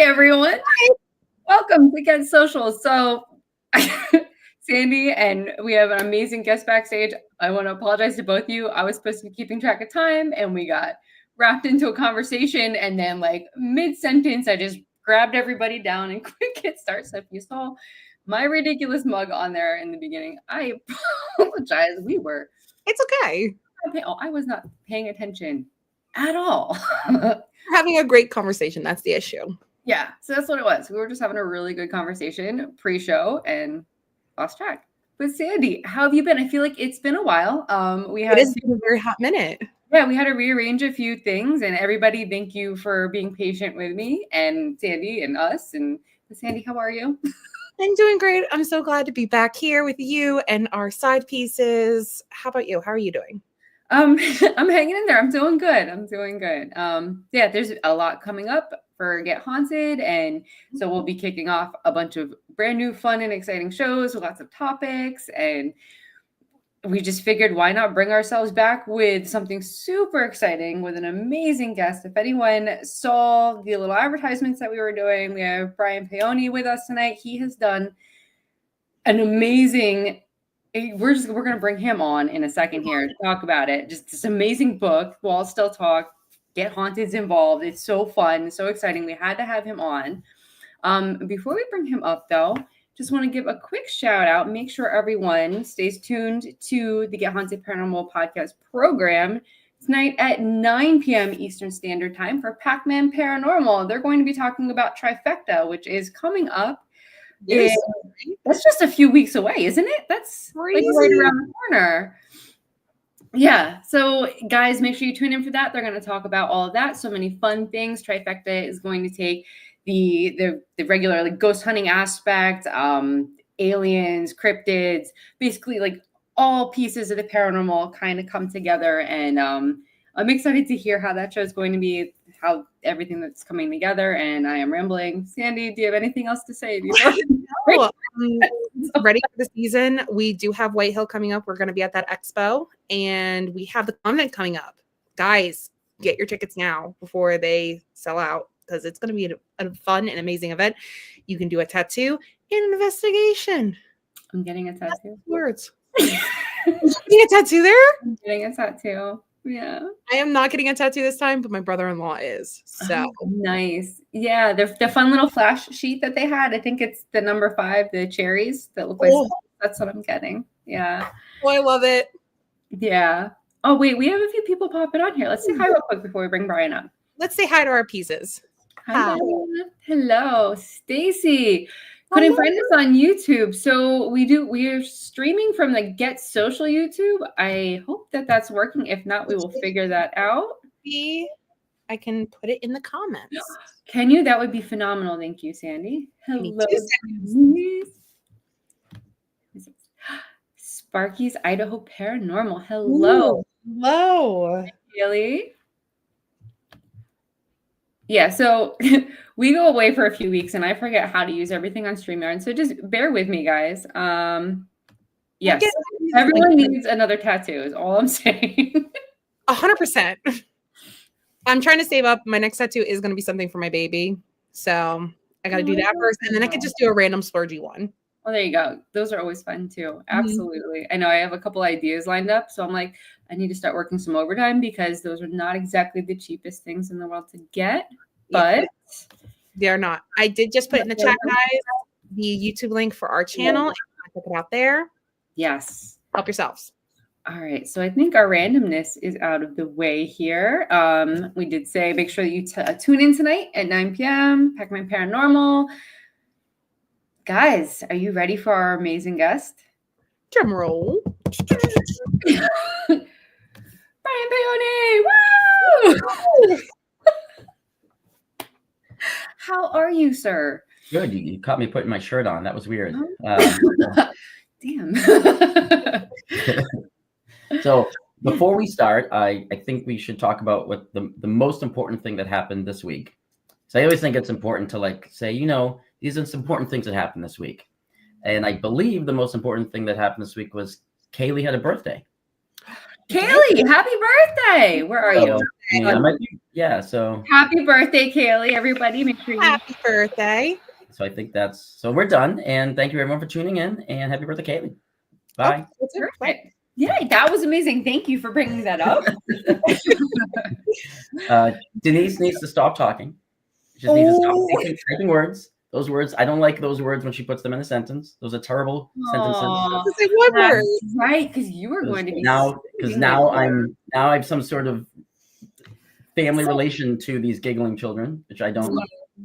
everyone. Welcome to Get Social. So, Sandy and we have an amazing guest backstage. I want to apologize to both of you. I was supposed to be keeping track of time and we got wrapped into a conversation. And then, like, mid-sentence, I just grabbed everybody down and quick hit start. So, if you saw my ridiculous mug on there in the beginning, I apologize. It's okay. I was not paying attention at all. We're having a great conversation. That's the issue. Yeah, so that's what it was. We were just having a really good conversation pre-show and lost track. But Sandy, how have you been? I feel like it's been a while. It has been a very hot minute. Yeah, we had to rearrange a few things, and everybody, thank you for being patient with me and Sandy and us. And Sandy, how are you? I'm doing great. I'm so glad to be back here with you and our side pieces. How about you? How are you doing? I'm hanging in there. I'm doing good. Yeah, there's a lot coming up for Get Haunted, and so we'll be kicking off a bunch of brand new fun and exciting shows with lots of topics, and we just figured why not bring ourselves back with something super exciting with an amazing guest. If anyone saw the little advertisements that we were doing, we have Brian Paone with us tonight. He has done an amazing, we're going to bring him on in a second here to talk about it. Just this amazing book, Walls Still Talk, Get Haunted's involved. It's so fun, so exciting. We had to have him on. Before we bring him up, though, just want to give a quick shout out. Make sure everyone stays tuned to the Get Haunted Paranormal Podcast program tonight at 9 p.m. Eastern Standard Time for Pac-Man Paranormal. They're going to be talking about Trifecta, which is coming up. Yes. That's just a few weeks away, isn't it? That's like right around the corner. Yeah. So guys, make sure you tune in for that. They're going to talk about all of that. So many fun things. Trifecta is going to take the regular like ghost hunting aspect, aliens, cryptids, basically like all pieces of the paranormal kind of come together. And I'm excited to hear how that show is going to be, how everything that's coming together. And I am rambling. Sandy, do you have anything else to say? No, ready for the season. We do have White Hill coming up. We're going to be at that expo, and we have the convent coming up. Guys, get your tickets now before they sell out, because it's going to be a fun and amazing event. You can do a tattoo and an investigation. I'm getting a tattoo. Words. Getting a tattoo there? I'm getting a tattoo. Yeah. I am not getting a tattoo this time, but my brother-in-law is. So nice. Yeah, the fun little flash sheet that they had. I think it's the number 5, the cherries that look like that's what I'm getting. Yeah. Oh, I love it. Yeah. Oh, wait, we have a few people popping on here. Let's say hi real quick before we bring Brian up. Let's say hi to our pieces. Hi. Hello, Stacy. Couldn't find us on YouTube, so we are streaming from the Get Social YouTube. I hope that that's working. If not, we will figure that out. I can put it in the comments. Can you? That would be phenomenal. Thank you, Sandy. Hello, Sparky's Idaho Paranormal. Hello. Ooh, hello. Haley. Yeah, so we go away for a few weeks and I forget how to use everything on StreamYard. So just bear with me, guys. Yes, everyone needs another tattoo is all I'm saying. 100%. I'm trying to save up. My next tattoo is going to be something for my baby. So I got to do that first. And then I could just do a random splurgy one. Well, there you go. Those are always fun too. Absolutely. Mm-hmm. I know I have a couple ideas lined up. So I'm like, I need to start working some overtime because those are not exactly the cheapest things in the world to get. But they're not. I did just put in the chat, guys, the YouTube link for our channel. Check it out there. Yes. Help yourselves. All right. So I think our randomness is out of the way here. We did say make sure that you tune in tonight at 9 p.m. Pac-Man Paranormal. Guys, are you ready for our amazing guest? Drum roll. Brian Paone! Woo! How are you, sir? Good. You caught me putting my shirt on. That was weird. Damn. So before we start, I think we should talk about what the most important thing that happened this week. So I always think it's important to like say, you know, these are some important things that happened this week. And I believe the most important thing that happened this week was Kaylee had a birthday. Kaylee, happy birthday! Where are you? I might be, yeah. So Happy birthday, Kaylee! Everybody, make sure you. Happy birthday. So I think so we're done. And thank you everyone for tuning in. And happy birthday, Kaylee. Bye. Oh, that's it. Bye. Perfect. Yeah, that was amazing. Thank you for bringing that up. Denise needs to stop talking. She just needs to stop typing words. Those words, I don't like those words when she puts them in a sentence. Those are terrible sentences. Say one word. Right, because you were going to be now I have some sort of family relation to these giggling children, which I don't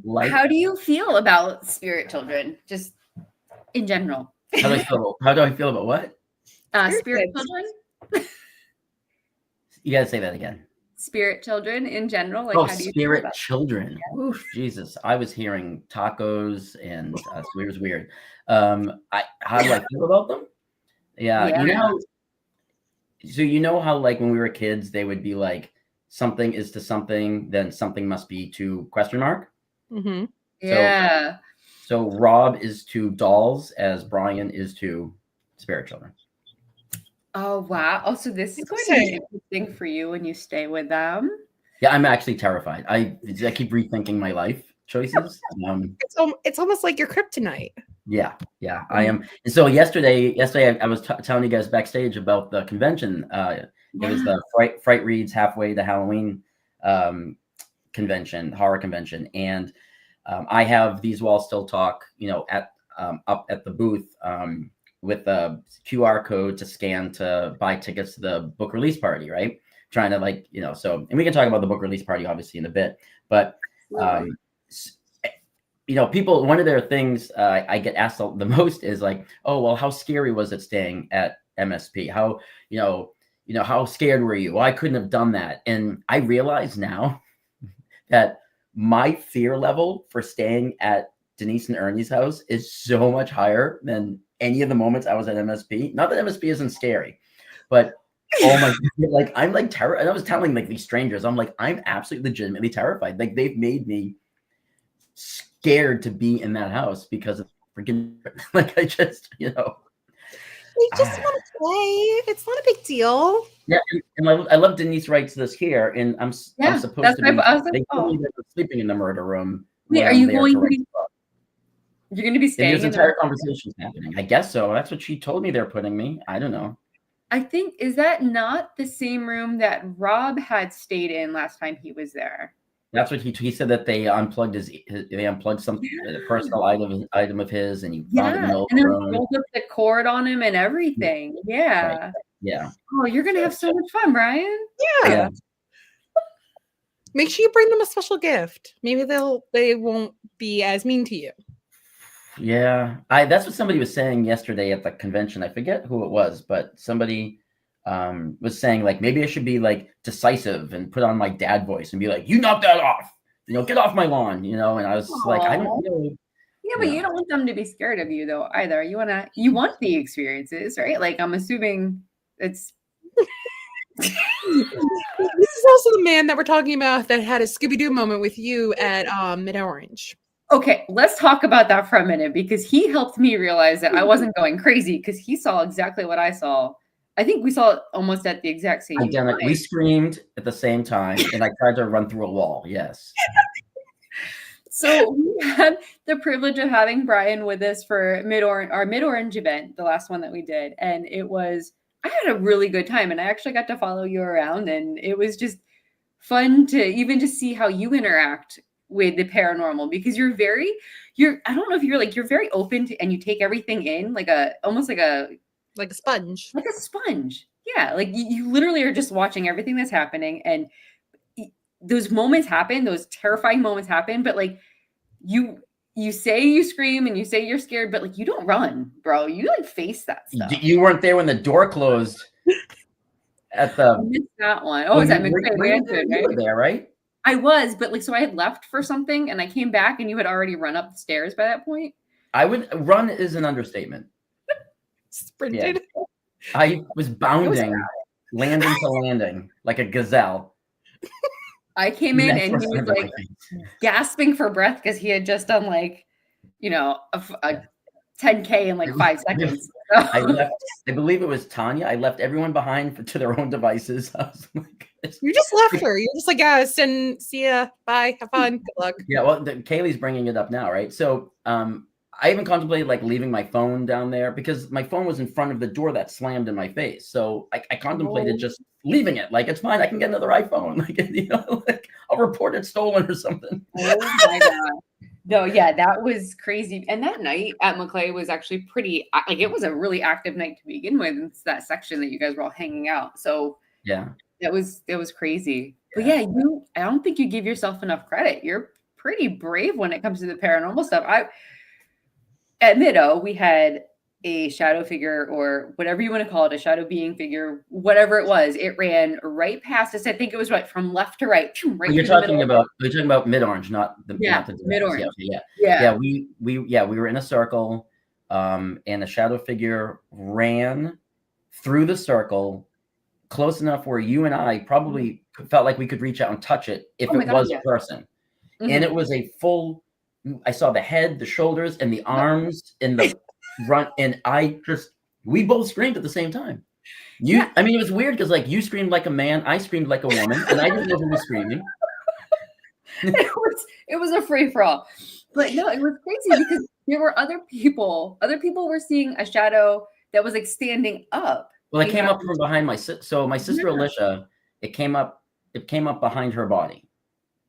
like. How do you feel about spirit children, just in general? How do I feel about what? Spirit children? You gotta say that again. Spirit children in general. Like, how do you spirit feel about children. Oof, Jesus. I was hearing tacos and it was weird. How do I feel about them? Yeah. You know how like when we were kids, they would be like, something is to something, then something must be to question mark. Mm-hmm. Yeah. So Rob is to dolls as Brian is to spirit children. Oh, wow. Oh, so this is going to be interesting for you when you stay with them. Yeah, I'm actually terrified. I keep rethinking my life choices. It's almost like your kryptonite. Yeah, I am. And so yesterday I was telling you guys backstage about the convention. It was the Fright Reads halfway to Halloween convention, horror convention, and I have These Walls Still Talk, at up at the booth with a QR code to scan to buy tickets to the book release party, right? Trying to so, and we can talk about the book release party obviously in a bit, but people, one of their things I get asked the most is like, oh, well, how scary was it staying at MSP? How, how scared were you? Well, I couldn't have done that. And I realize now that my fear level for staying at Denise and Ernie's house is so much higher than any of the moments I was at MSP. Not that MSP isn't scary, but oh my, like I'm like terrified. And I was telling like these strangers, I'm like, I'm absolutely legitimately terrified. Like they've made me scared to be in that house because of freaking like I just, They just want to play. It's not a big deal. Yeah, and I love Denise writes this here, and I'm supposed to be. They told me they were sleeping in the murder room. Wait, are you going to be? You're going to be staying. And this entire conversation's happening. I guess so. That's what she told me they're putting me. I don't know. I think, is that not the same room that Rob had stayed in last time he was there? That's what he said, that they unplugged they unplugged some personal item of his, and he found it in the middle of the room. Rolled up the cord on him and everything. Yeah. Right. Yeah. Oh, you're gonna have so much fun, Brian. Yeah. Make sure you bring them a special gift. Maybe they won't be as mean to you. Yeah. That's what somebody was saying yesterday at the convention. I forget who it was, but somebody was saying like, maybe I should be like decisive and put on my dad voice and be like, you knock that off, get off my lawn, and I was like, I don't know. Yeah, but you don't want them to be scared of you though either. You want the experiences, right? Like I'm assuming it's this is also the man that we're talking about that had a Scooby-Doo moment with you at Mid-Orange. Okay, let's talk about that for a minute, because he helped me realize that I wasn't going crazy, because he saw exactly what I saw. I think we saw it almost at the exact same time. We screamed at the same time, and I tried to run through a wall. Yes. So we had the privilege of having Brian with us for our Mid-Orange event, the last one that we did. And I had a really good time, and I actually got to follow you around, and it was just fun to even just see how you interact with the paranormal, because you're I don't know if you're very open to, and you take everything in almost like a sponge. Like a sponge. Yeah. Like you literally are just watching everything that's happening, and those moments happen, those terrifying moments happen, but like you say you scream and you say you're scared, but like you don't run, bro. You like face that stuff. You weren't there when the door closed at the. I missed that one. Oh, is that McRae Ranford, right? You were there, right? I was, but like, so I had left for something and I came back and you had already run up the stairs by that point. Run is an understatement. Sprinted. Yeah. I was bounding, landing to landing like a gazelle. I came in and he was like gasping for breath because he had just done like, a 10K in like 5 seconds. I left. I believe it was Tanya. I left everyone behind to their own devices. I was like, You just left her. You're just like, yeah, send, see ya, bye, have fun, good luck. yeah. Well, Kaylee's bringing it up now, right? So, I even contemplated like leaving my phone down there because my phone was in front of the door that slammed in my face. So I contemplated just leaving it. Like, it's fine. I can get another iPhone. Like, you know, like I'll report it stolen or something. Oh my God. No, yeah, that was crazy. And that night at Maclay was actually pretty, like, it was a really active night to begin with. It's that section that you guys were all hanging out. So Yeah, that was crazy. But yeah, I don't think you give yourself enough credit. You're pretty brave when it comes to the paranormal stuff. At Middo, we had a shadow figure, or whatever you want to call it, a shadow being figure, whatever it was. It ran right past us. I think it was right from left to right. Right. you're talking about Mid-Orange, not the Mid-Orange. Yeah. We were in a circle, and a shadow figure ran through the circle close enough where you and I probably felt like we could reach out and touch it if it was a person. Mm-hmm. And it was a full. I saw the head, the shoulders, and the arms, and the front, and we both screamed at the same time. I mean, it was weird because like you screamed like a man, I screamed like a woman, and I didn't know who was screaming. It was a free for all, but no, it was crazy because there were other people. Other people were seeing a shadow that was like standing up. Well, it came up from behind my sister. So my sister Alicia, it came up behind her body.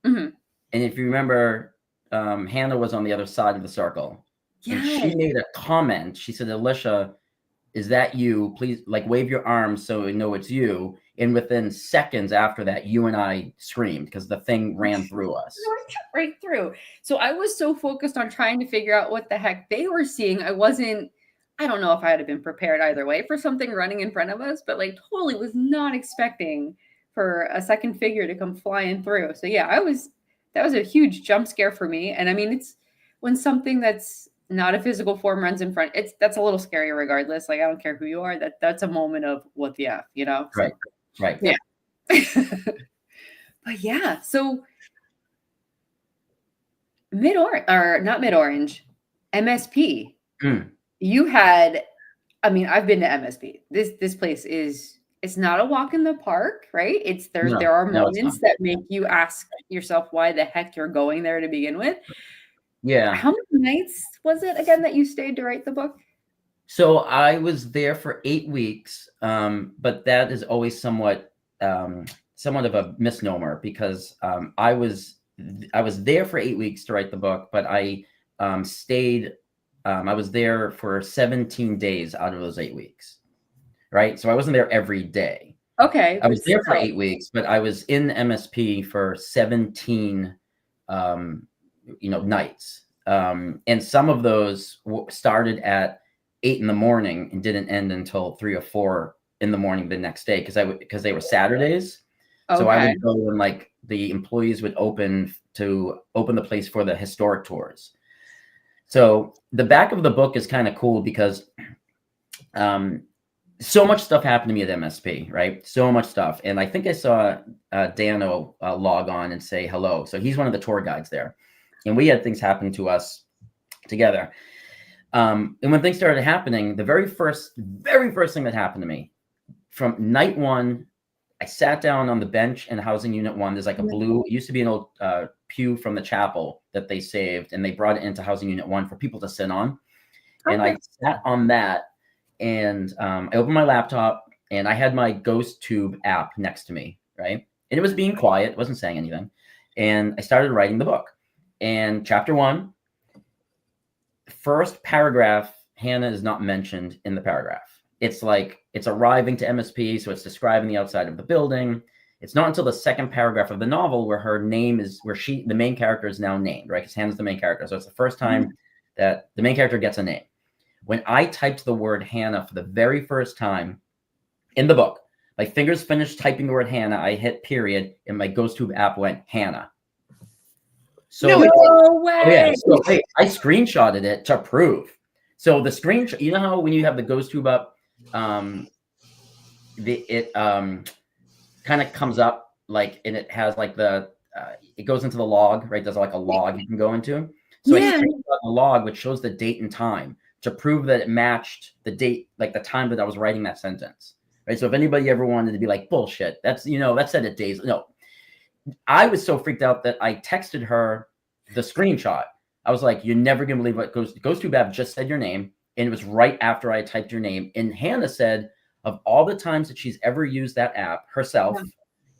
Mm-hmm. And if you remember. Hannah was on the other side of the circle. Yes. And she made a comment. She said, Alicia, is that you? Please, like, wave your arms so we know it's you. And within seconds after that, you and I screamed because the thing ran through us. Right through. So I was so focused on trying to figure out what the heck they were seeing. I don't know if I had been prepared either way for something running in front of us, but like totally was not expecting for a second figure to come flying through. So yeah, that was a huge jump scare for me. And I mean, it's when something that's not a physical form runs in front, that's a little scary regardless. Like, I don't care who you are, that's a moment of what the F, you know? So, right. Yeah. But yeah, so not Mid-Orange, MSP. You had, I mean, I've been to MSP. This place it's not a walk in the park, right? There are moments that make you ask yourself why the heck you're going there to begin with. Yeah. How many nights was it again that you stayed to write the book? So I was there for 8 weeks, but that is always somewhat of a misnomer because I was there for 8 weeks to write the book, but I stayed. I was there for 17 days out of those 8 weeks. Right. So I wasn't there every day. Okay. I was there for 8 weeks, but I was in MSP for 17, nights. And some of those started at 8 a.m. and didn't end until 3 or 4 a.m. the next day because they were Saturdays. Okay. So I would go and like the employees would open the place for the historic tours. So the back of the book is kind of cool because, so much stuff happened to me at MSP, right? So much stuff. And I think I saw Dano log on and say hello. So he's one of the tour guides there. And we had things happen to us together. And when things started happening, the very first thing that happened to me, from night one, I sat down on the bench in Housing Unit 1. There's like a blue, it used to be an old pew from the chapel that they saved. And they brought it into Housing Unit 1 for people to sit on. Okay. And I sat on that. And I opened my laptop and I had my Ghost Tube app next to me, right? And it was being quiet, it wasn't saying anything. And I started writing the book. And chapter 1, first paragraph, Hannah is not mentioned in the paragraph. It's like, it's arriving to MSP, so it's describing the outside of the building. It's not until the second paragraph of the novel where her name is, the main character is now named, right? Because Hannah's the main character. So it's the first time that the main character gets a name. When I typed the word Hannah for the very first time in the book, my fingers finished typing the word Hannah, I hit period, and my GhostTube app went Hannah. So no way. Oh yeah, so hey, I screenshotted it to prove. So the screenshot, you know how when you have the GhostTube up, it kind of comes up like, and it has like it goes into the log, right? There's like a log you can go into. So I screenshot the log, which shows the date and time to prove that it matched the date, like the time that I was writing that sentence. Right. So if anybody ever wanted to be like, bullshit, that's, that said it days. No, I was so freaked out that I texted her the screenshot. I was like, you're never going to believe what goes too bad. Just said your name. And it was right after I typed your name. And Hannah said, of all the times that she's ever used that app herself,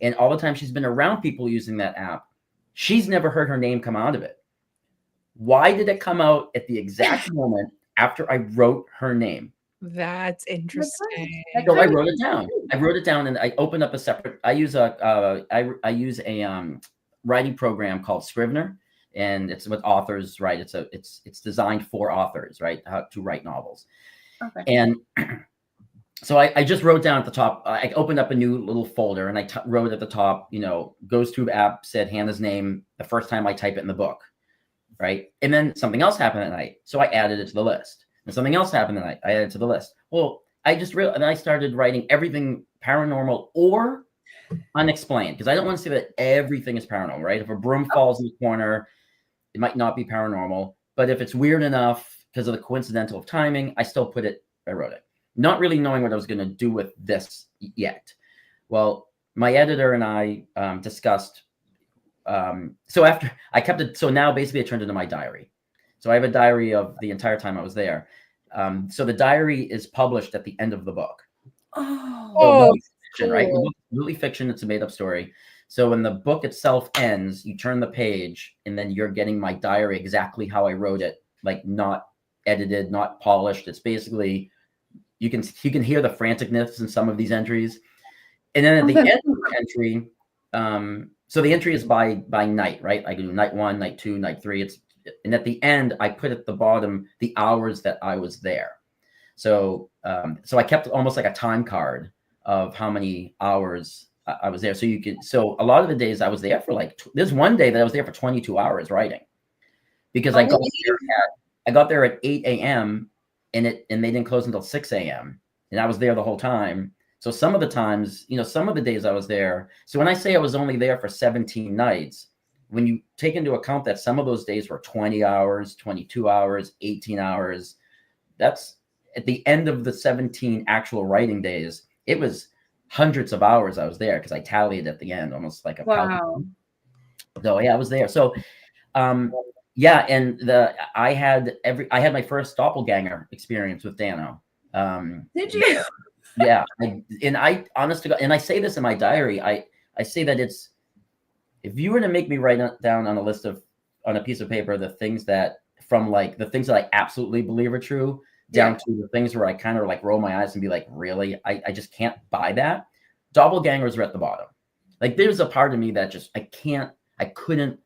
and all the times she's been around people using that app, she's never heard her name come out of it. Why did it come out at the exact moment after I wrote her name? That's interesting. So I wrote it down. And I opened up a separate. I use a writing program called Scrivener, and it's with authors, right? It's designed for authors, right? How to write novels. Okay. And so I just wrote down at the top. I opened up a new little folder, and I wrote at the top, goes to app, said Hannah's name the first time I type it in the book, right? And then something else happened that night, so I added it to the list. And something else happened that night, I added it to the list. Well, I just realized, and I started writing everything paranormal or unexplained, because I don't want to say that everything is paranormal, right? If a broom falls in the corner, it might not be paranormal, but if it's weird enough because of the coincidental of timing, I wrote it. Not really knowing what I was going to do with this yet. Well, my editor and I discussed. So after I kept it, so now basically it turned into my diary. So I have a diary of the entire time I was there. So the diary is published at the end of the book. Oh, fiction, right? The book is completely fiction. It's a made up story. So when the book itself ends, you turn the page, and then you're getting my diary exactly how I wrote it, like not edited, not polished. It's basically you can hear the franticness in some of these entries, and then at the end of the entry, so the entry is by night, right? I can do night 1, night 2, night 3. And at the end, I put at the bottom the hours that I was there. So I kept almost like a time card of how many hours I was there. So a lot of the days I was there for there's one day that I was there for 22 hours writing, because I got there at 8 a.m. and they didn't close until 6 a.m. and I was there the whole time. So some of the times, some of the days I was there. So when I say I was only there for 17 nights, when you take into account that some of those days were 20 hours, 22 hours, 18 hours, that's at the end of the 17 actual writing days, it was hundreds of hours I was there, because I tallied at the end, almost like a wow. So yeah, I was there. So yeah, and I had my first doppelganger experience with Dano. Did you? Yeah, I honest to God, and I say this in my diary. I say that it's, if you were to make me write down on a piece of paper the things that I absolutely believe are true, down to the things where I kind of roll my eyes and be like, really? I just can't buy that. Doppelgangers are at the bottom. Like, there's a part of me that just I couldn't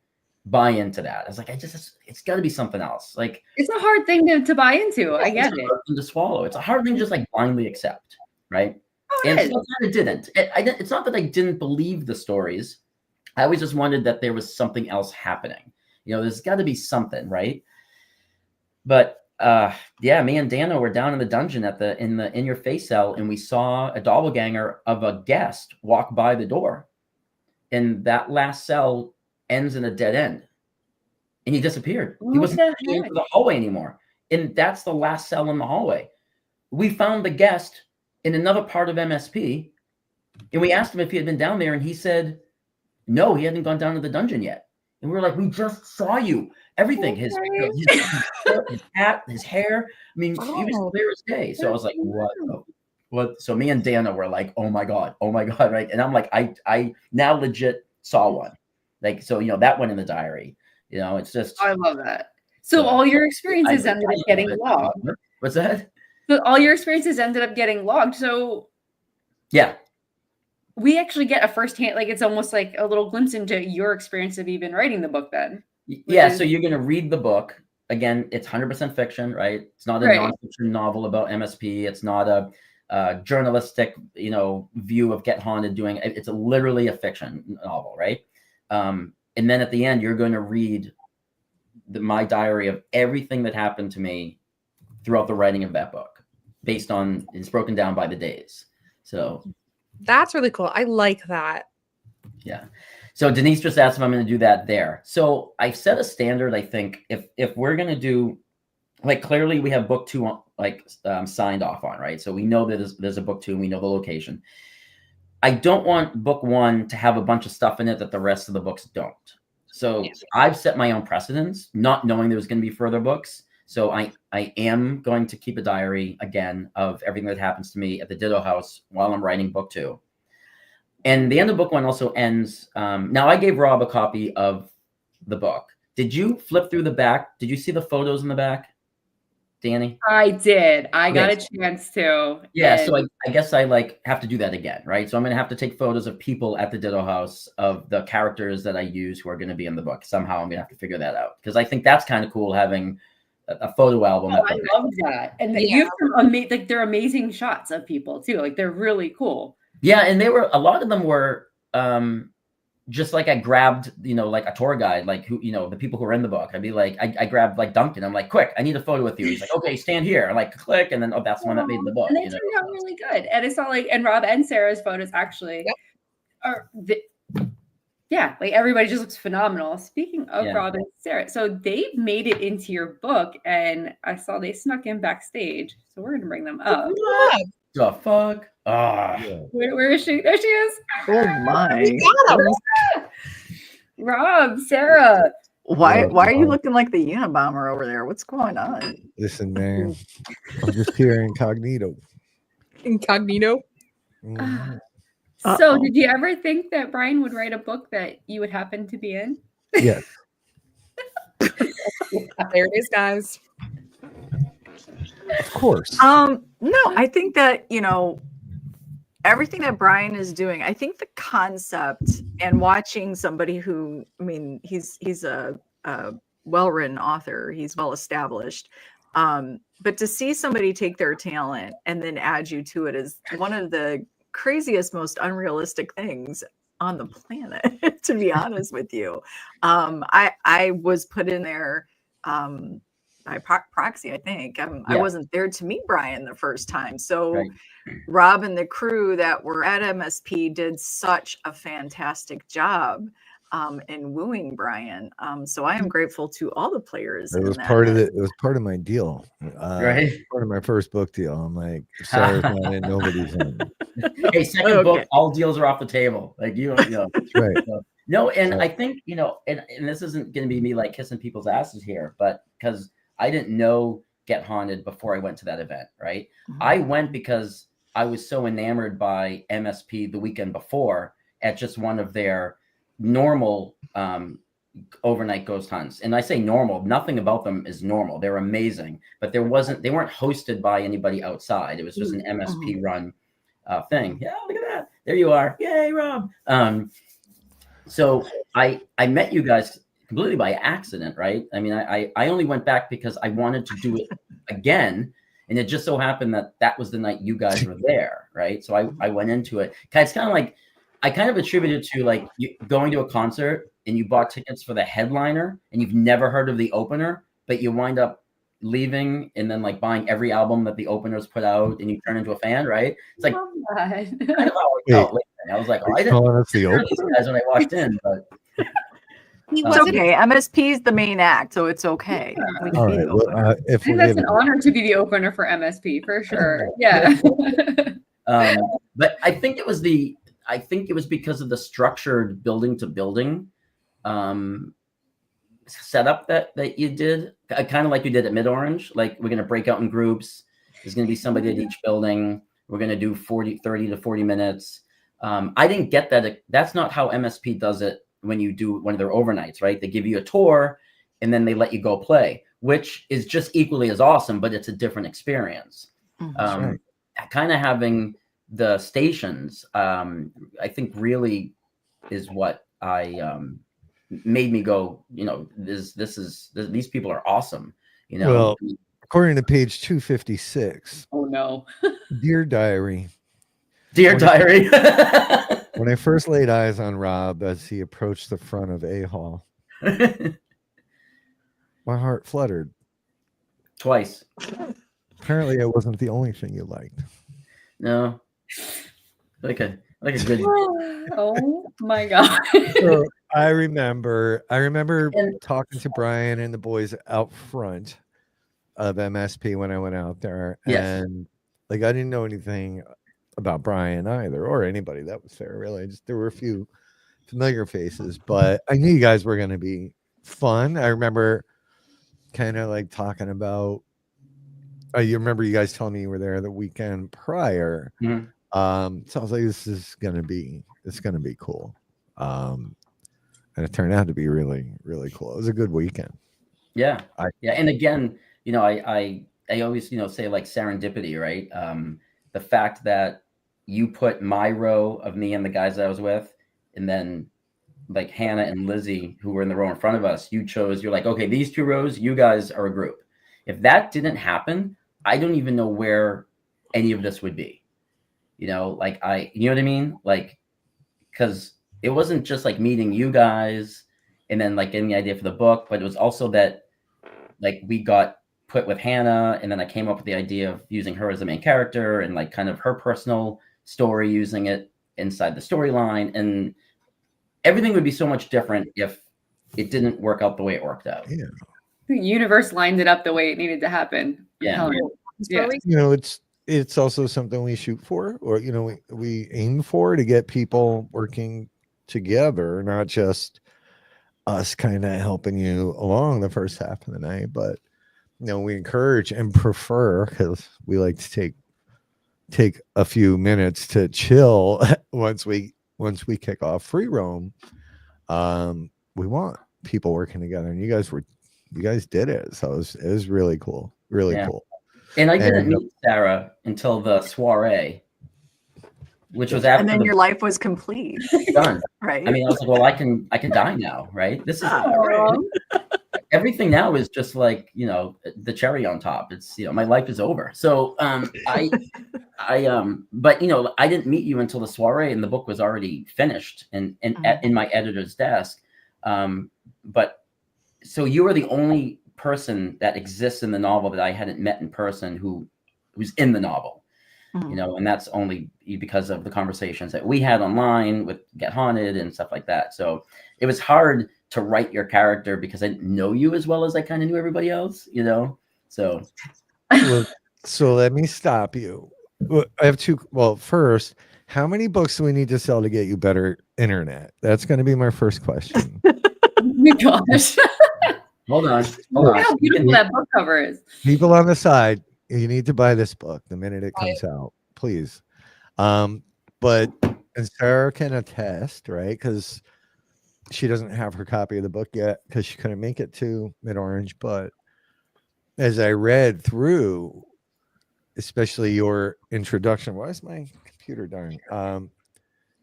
buy into that. I was like, it's got to be something else. Like, it's a hard thing to buy into. I get it. It's a hard thing to swallow. It's a hard thing to just blindly accept, right? Oh, and so I kind of didn't. It's not that I didn't believe the stories. I always just wondered that there was something else happening. There's got to be something, right? But yeah, me and Dano were down in the dungeon in your face cell, and we saw a doppelganger of a guest walk by the door, and that last cell ends in a dead end, and he disappeared. He wasn't into the hallway anymore, and that's the last cell in the hallway. We found the guest in another part of MSP, and we asked him if he had been down there, and he said no, he hadn't gone down to the dungeon yet. And we were like, we just saw you. Everything, his hat, his hair. I mean, he was clear as day. So I was like, what? So me and Dana were like, oh my God, right? And I'm like, I now legit saw one. So that went in the diary. It's just. I love that. So all your experiences ended up getting logged. What's that? So all your experiences ended up getting logged. So yeah. We actually get a firsthand, it's almost like a little glimpse into your experience of even writing the book then. Yeah, so you're going to read the book. Again, it's 100% fiction, right? It's not a nonfiction novel about MSP. It's not a journalistic, view of Get Haunted doing. It's literally a fiction novel, right? And then at the end, you're going to read my diary of everything that happened to me throughout the writing of that book, it's broken down by the days. So that's really cool. I like that. Yeah. So Denise just asked if I'm going to do that there. So I've set a standard. I think if we're going to do like clearly we have book 2 signed off on, right? So we know that there's a book 2 and we know the location. I don't want book 1 to have a bunch of stuff in it that the rest of the books don't. So I've set my own precedents, not knowing there's going to be further books. So I am going to keep a diary again of everything that happens to me at the Ditto House while I'm writing book 2. And the end of book 1 also ends. Now I gave Rob a copy of the book. Did you flip through the back? Did you see the photos in the back, Danny? I did. I got a chance to. Yeah, so I guess I have to do that again, right? So I'm going to have to take photos of people at the Ditto House of the characters that I use who are going to be in the book. Somehow I'm going to have to figure that out because I think that's kind of cool having a photo album. Oh, I love that. And you have some they're amazing shots of people too. Like they're really cool. Yeah, and a lot of them were just like I grabbed, like a tour guide, like who, the people who are in the book. I'd be like, I grabbed like Duncan. I'm like, quick, I need a photo with you. He's like, okay, stand here. I like click, and then that's the one that made the book. And they turned out really good. And it's not and Rob and Sarah's photos actually are. Yeah, like everybody just looks phenomenal. Speaking of Rob and Sarah, so they made it into your book, and I saw they snuck in backstage. So we're gonna bring them up. What the fuck? Where is she? There she is. Oh my! Rob, Sarah. Why are you looking like the Unabomber over there? What's going on? Listen, man, I'm just here incognito. Incognito. So, did you ever think that Brian would write a book that you would happen to be in? Yes. There it is, guys. Of course. No, I think that, everything that Brian is doing, I think the concept and watching somebody who, he's a well-written author, he's well-established. But to see somebody take their talent and then add you to it is one of the craziest, most unrealistic things on the planet, to be honest with you. I was put in there by proxy, I think. I wasn't there to meet Brian the first time. So Rob and the crew that were at MSP did such a fantastic job in wooing Brian. So I am grateful to all the players. It was part of it. It was part of my deal. Right. Part of my first book deal. I'm like, Sarah's not in, nobody's in. Hey, second book, all deals are off the table. Like That's right. No, and I think, and this isn't going to be me like kissing people's asses here, but because I didn't know Get Haunted before I went to that event, right? Mm-hmm. I went because I was so enamored by MSP the weekend before at just one of their normal overnight ghost hunts. And I say normal, nothing about them is normal. They're amazing, but they weren't hosted by anybody outside. It was just an MSP run thing. Yeah, look at that. There you are. Yay, Rob. So I met you guys completely by accident, right? I mean, I only went back because I wanted to do it again. And it just so happened that was the night you guys were there, right? So I went into it. It's kind of like, I kind of attribute it to like you going to a concert and you bought tickets for the headliner and you've never heard of the opener, but you wind up leaving and then like buying every album that the openers put out and you turn into a fan, right? It's like, I don't know. I was like, I didn't know these guys when I walked in, but it's okay. MSP is the main act, so it's okay. Yeah. All right. Well, I think that's an honor to be the opener for MSP for sure. Yeah. But I think it was because of the structured building to building setup that you did, kind of like you did at Mid-Orange. Like we're going to break out in groups. There's going to be somebody at each building. We're going to do 30 to 40 minutes. I didn't get that. That's not how MSP does it when you do one of their overnights, right? They give you a tour and then they let you go play, which is just equally as awesome, but it's a different experience. Right. Kind of having the stations, I think really is what made me go, these people are awesome. Well, according to page 256. Oh no. Dear Diary. When I first laid eyes on Rob as he approached the front of A-Hall, my heart fluttered. Twice. Apparently I wasn't the only thing you liked. No. Like a good. Oh my God. So I remember talking to Brian and the boys out front of MSP when I went out there, Yes. and like I didn't know anything about Brian either, or anybody that was there really. Just there were a few familiar faces, but I knew you guys were going to be fun. I remember kind of like talking about. You remember you guys telling me you were there the weekend prior. Mhm. So I was like, it's gonna be cool. And it turned out to be really, really cool. It was a good weekend. Yeah. I- Yeah. And again, I always, say like serendipity, right? The fact that you put my row of me and the guys I was with, and then like Hannah and Lizzie, who were in the row in front of us, you're like, okay, these 2 rows, you guys are a group. If that didn't happen, I don't even know where any of this would be. You know what I mean? Like, because it wasn't just like meeting you guys and then like getting the idea for the book, but it was also that like we got put with Hannah, and then I came up with the idea of using her as the main character and like kind of her personal story, using it inside the storyline, and everything would be so much different if it didn't work out the way it worked out. Yeah. The universe lined it up the way it needed to happen. Yeah. Yeah. It's also something we shoot for, or we aim for, to get people working together, not just us kind of helping you along the first half of the night, but we encourage and prefer, because we like to take a few minutes to chill once we kick off free roam. We want people working together, and you guys did it, so it was really cool, really cool. And I didn't meet Sarah until the soiree, which was after. And then your life was complete. Done. Right. I mean, I was like, well, I can die now, right? This is everything now is just like, the cherry on top. It's, my life is over. So but I didn't meet you until the soiree, and the book was already finished and in my editor's desk. But so you were the only person that exists in the novel that I hadn't met in person who's in the novel. And that's only because of the conversations that we had online with Get Haunted and stuff like that. So it was hard to write your character because I didn't know you as well as I kind of knew everybody else, so. So let me stop you. I have 2. Well, first, how many books do we need to sell to get you better internet? That's going to be my first question. Oh my gosh. Hold on. Look how beautiful that book cover is. People on the side, you need to buy this book the minute it comes out, please. But and Sarah can attest, right? Because she doesn't have her copy of the book yet because she couldn't make it to Mid-Orange. But as I read through, especially your introduction, why is my computer dying?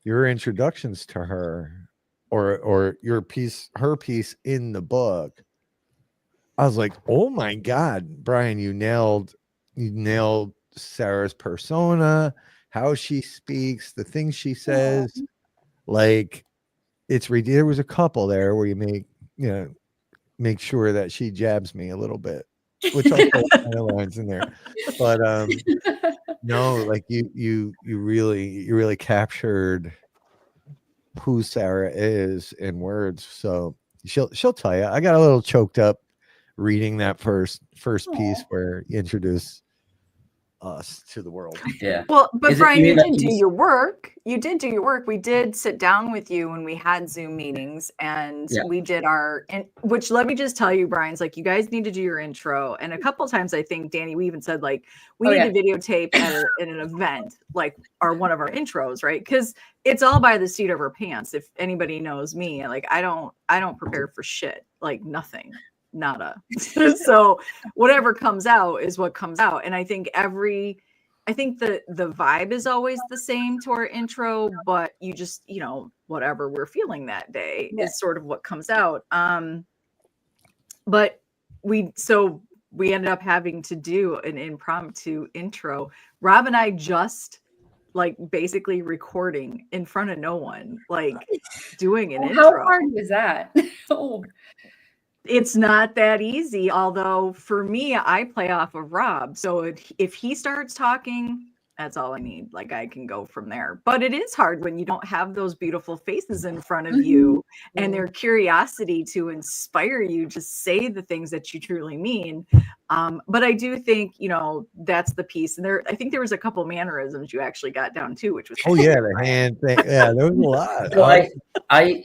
Your introductions to her, or her piece in the book, I was like, oh my God, Brian, you nailed Sarah's persona, how she speaks, the things she says. Like, there was a couple there where you make sure that she jabs me a little bit, which also kind of lines in there. But no, like you really captured who Sarah is in words. So she'll tell you. I got a little choked up reading that first piece where you introduce us to the world. Yeah. Well, but Brian, you did do your work. You did do your work. We did sit down with you when we had Zoom meetings, and we did which, let me just tell you, Brian's like, you guys need to do your intro. And a couple of times, I think, Danny, we even said like, we need to videotape at an event, like one of our intros, right? Because it's all by the seat of our pants. If anybody knows me, like I don't prepare for shit, like nothing. Nada. So whatever comes out is what comes out. And I think the vibe is always the same to our intro, but you just, whatever we're feeling that day is sort of what comes out. But we ended up having to do an impromptu intro. Rob and I just like basically recording in front of no one, like doing an intro. How hard is that? It's not that easy. Although for me, I play off of Rob. So if he starts talking, That's all I need. Like I can go from there. But it is hard when you don't have those beautiful faces in front of you and their curiosity to inspire you to say the things that you truly mean. But I do think, you know, that's the piece. And I think there was a couple mannerisms you actually got down too, which was Oh yeah, the hand thing. Yeah, there was a lot.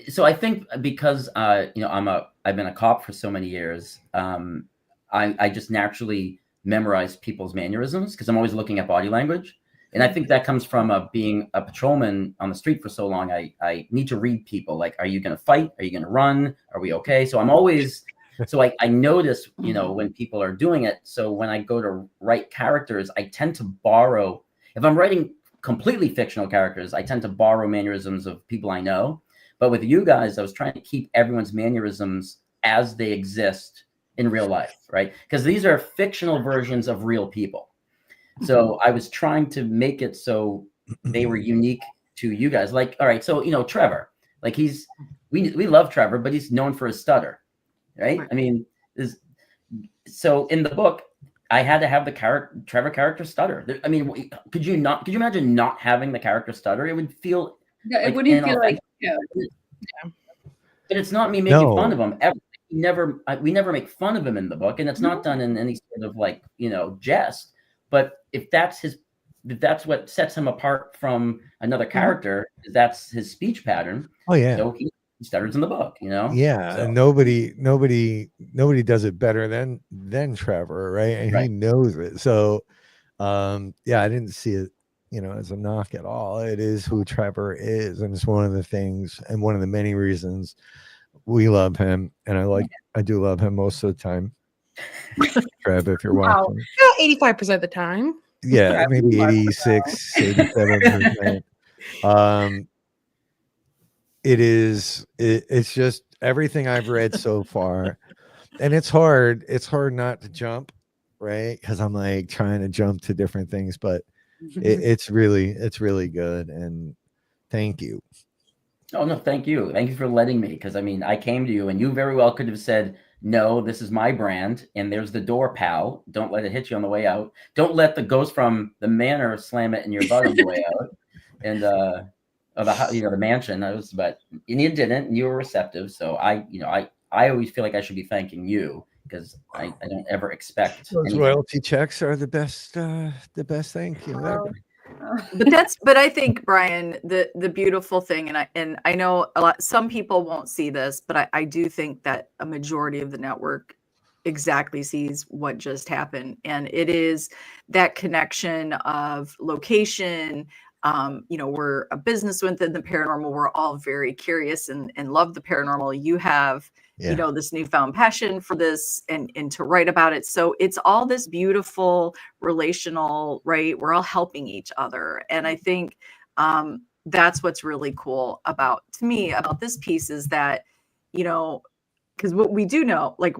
So I think because you know, I've been a cop for so many years, I just naturally memorize people's mannerisms because I'm always looking at body language. And I think that comes from being a patrolman on the street for so long. I need to read people. Like, are you going to fight? Are you going to run? Are we okay? So I'm always, so I notice, you know, when people are doing it. So when I go to write characters, I tend to borrow, if I'm writing completely fictional characters, I tend to borrow mannerisms of people I know. But with you guys, I was trying to keep everyone's mannerisms as they exist in real life, right? Because these are fictional versions of real people. So I was trying to make it so they were unique to you guys. Like, all right, so, you know, Trevor, like we love Trevor, but he's known for his stutter, right? I mean, so in the book, I had to have the Trevor character stutter. I mean, could you imagine not having the character stutter? It would feel, it wouldn't feel like, but it's not me making fun of him ever. We never make fun of him in the book, and it's not done in any sort of like, you know, jest. But if that's what sets him apart from another character, that's his speech pattern. Oh yeah. So he stutters in the book, you know? Yeah. So. And nobody does it better than Trevor, right? And he knows it. So yeah, I didn't see it, you know, as a knock at all. It is who Trevor is. And it's one of the things and one of the many reasons we love him. And I do love him most of the time. Trev, if you're watching. 85% of the time. Yeah, maybe 86, 87%. It's just everything I've read so far. And it's hard not to jump, right? Because I'm like trying to jump to different things, but it's really good. And thank you. Oh no, thank you. Thank you for letting me. Because I mean, I came to you and you very well could have said, no, this is my brand, and there's the door, pal. Don't let it hit you on the way out. Don't let the ghost from the manor slam it in your butt on the way out. And the mansion. But you didn't, and you were receptive. So I always feel like I should be thanking you because I don't ever expect those royalty checks are the best thank you ever. But I think, Brian, the beautiful thing, and I know some people won't see this, but I do think that a majority of the network exactly sees what just happened. And it is that connection of location. We're a business within the paranormal. We're all very curious and love the paranormal. You have this newfound passion for this and to write about it. So it's all this beautiful relational, right? We're all helping each other. And I think that's what's really cool about this piece is that, because what we do know, like,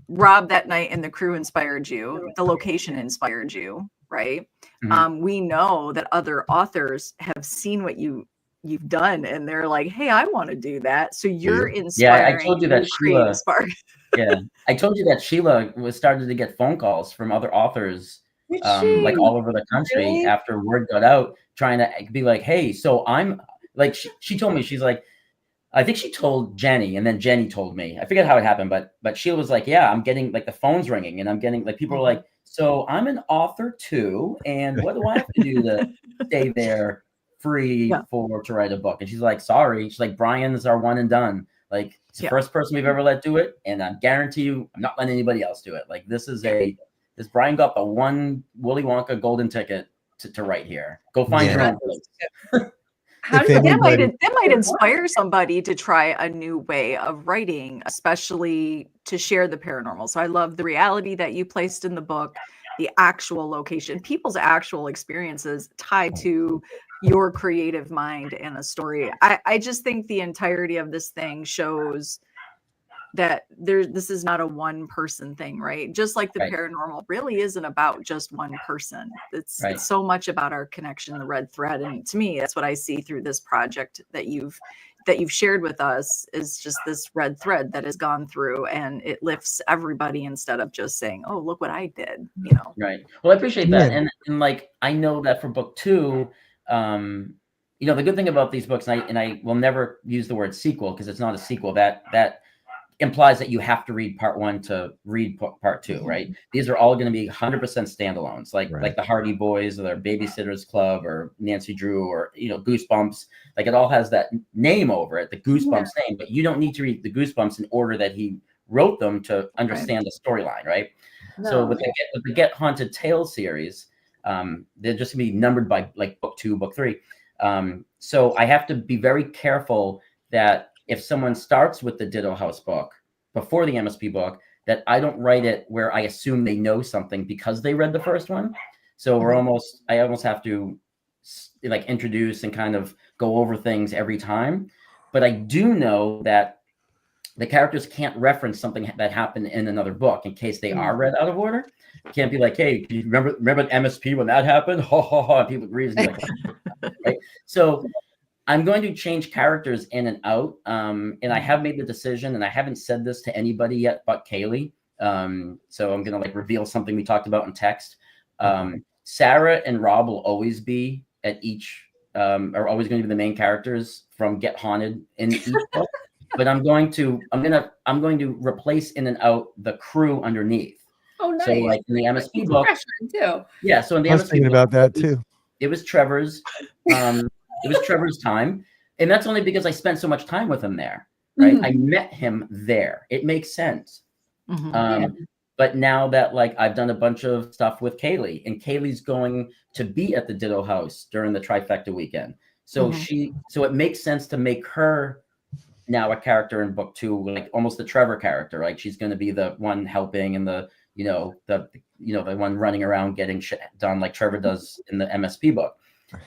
Rob that night and the crew inspired you, the location inspired you, right? Mm-hmm. We know that other authors have seen what you've done and they're like, hey, I want to do that. So you're inspiring. Yeah, I told you that Sheila. Yeah, I told you that Sheila was started to get phone calls from other authors, like all over the country after word got out, trying to be like, hey, so I'm like, she told me, she's like, I think she told Jenny, and then Jenny told me. I forget how it happened, but Sheila was like, yeah, I'm getting like the phone's ringing, and I'm getting like people are like, so I'm an author too, and what do I have to do to stay there free to write a book? And she's like, sorry. She's like, Brian's our one and done. Like, it's the first person we've ever let do it, and I guarantee you, I'm not letting anybody else do it. Like, this Brian got the one Willy Wonka golden ticket to write here. Go find your own place. That might inspire somebody to try a new way of writing, especially to share the paranormal. So I love the reality that you placed in the book, the actual location, people's actual experiences tied to your creative mind and a story. I just think the entirety of this thing shows that this is not a one person thing, right? Just like the paranormal really isn't about just one person. It's so much about our connection, the red thread. And to me, that's what I see through this project that you've that you've shared with us is just this red thread that has gone through, and it lifts everybody instead of just saying, oh, look what I did, you know. Right. Well, I appreciate that. Yeah. And like, I know that for book 2, you know, the good thing about these books, and I will never use the word sequel because it's not a sequel. That implies that you have to read part 1 to read part 2, right? These are all going to be 100% standalones, like the Hardy Boys or their Babysitters Club or Nancy Drew or, you know, Goosebumps. Like, it all has that name over it, the Goosebumps name, but you don't need to read the Goosebumps in order that he wrote them to understand the storyline, right? No. So with the Get Haunted Tales series, they're just gonna be numbered by like book 2, book 3. So I have to be very careful that if someone starts with the Ditto House book before the MSP book, that I don't write it where I assume they know something because they read the first one. So I almost have to like introduce and kind of go over things every time. But I do know that the characters can't reference something that happened in another book in case they are read out of order. Can't be like, hey, do you remember MSP when that happened? Ha ha ha. People read it like, right? So I'm going to change characters in and out. And I have made the decision, and I haven't said this to anybody yet but Kaylee. So I'm going to like reveal something we talked about in text. Sarah and Rob will always be at each, are always going to be the main characters from Get Haunted in each book. But I'm going to replace in and out the crew underneath. Oh, nice. So like in the MSP book, too. yeah. So in the I was MSP thinking book, about that too. it was Trevor's. It was Trevor's time, and that's only because I spent so much time with him there. Right, I met him there. It makes sense. But now that like I've done a bunch of stuff with Kaylee, and Kaylee's going to be at the Ditto House during the Trifecta weekend, so so it makes sense to make her now a character in book 2, like almost the Trevor character. Like she's going to be the one helping and the one running around getting shit done like Trevor does in the MSP book.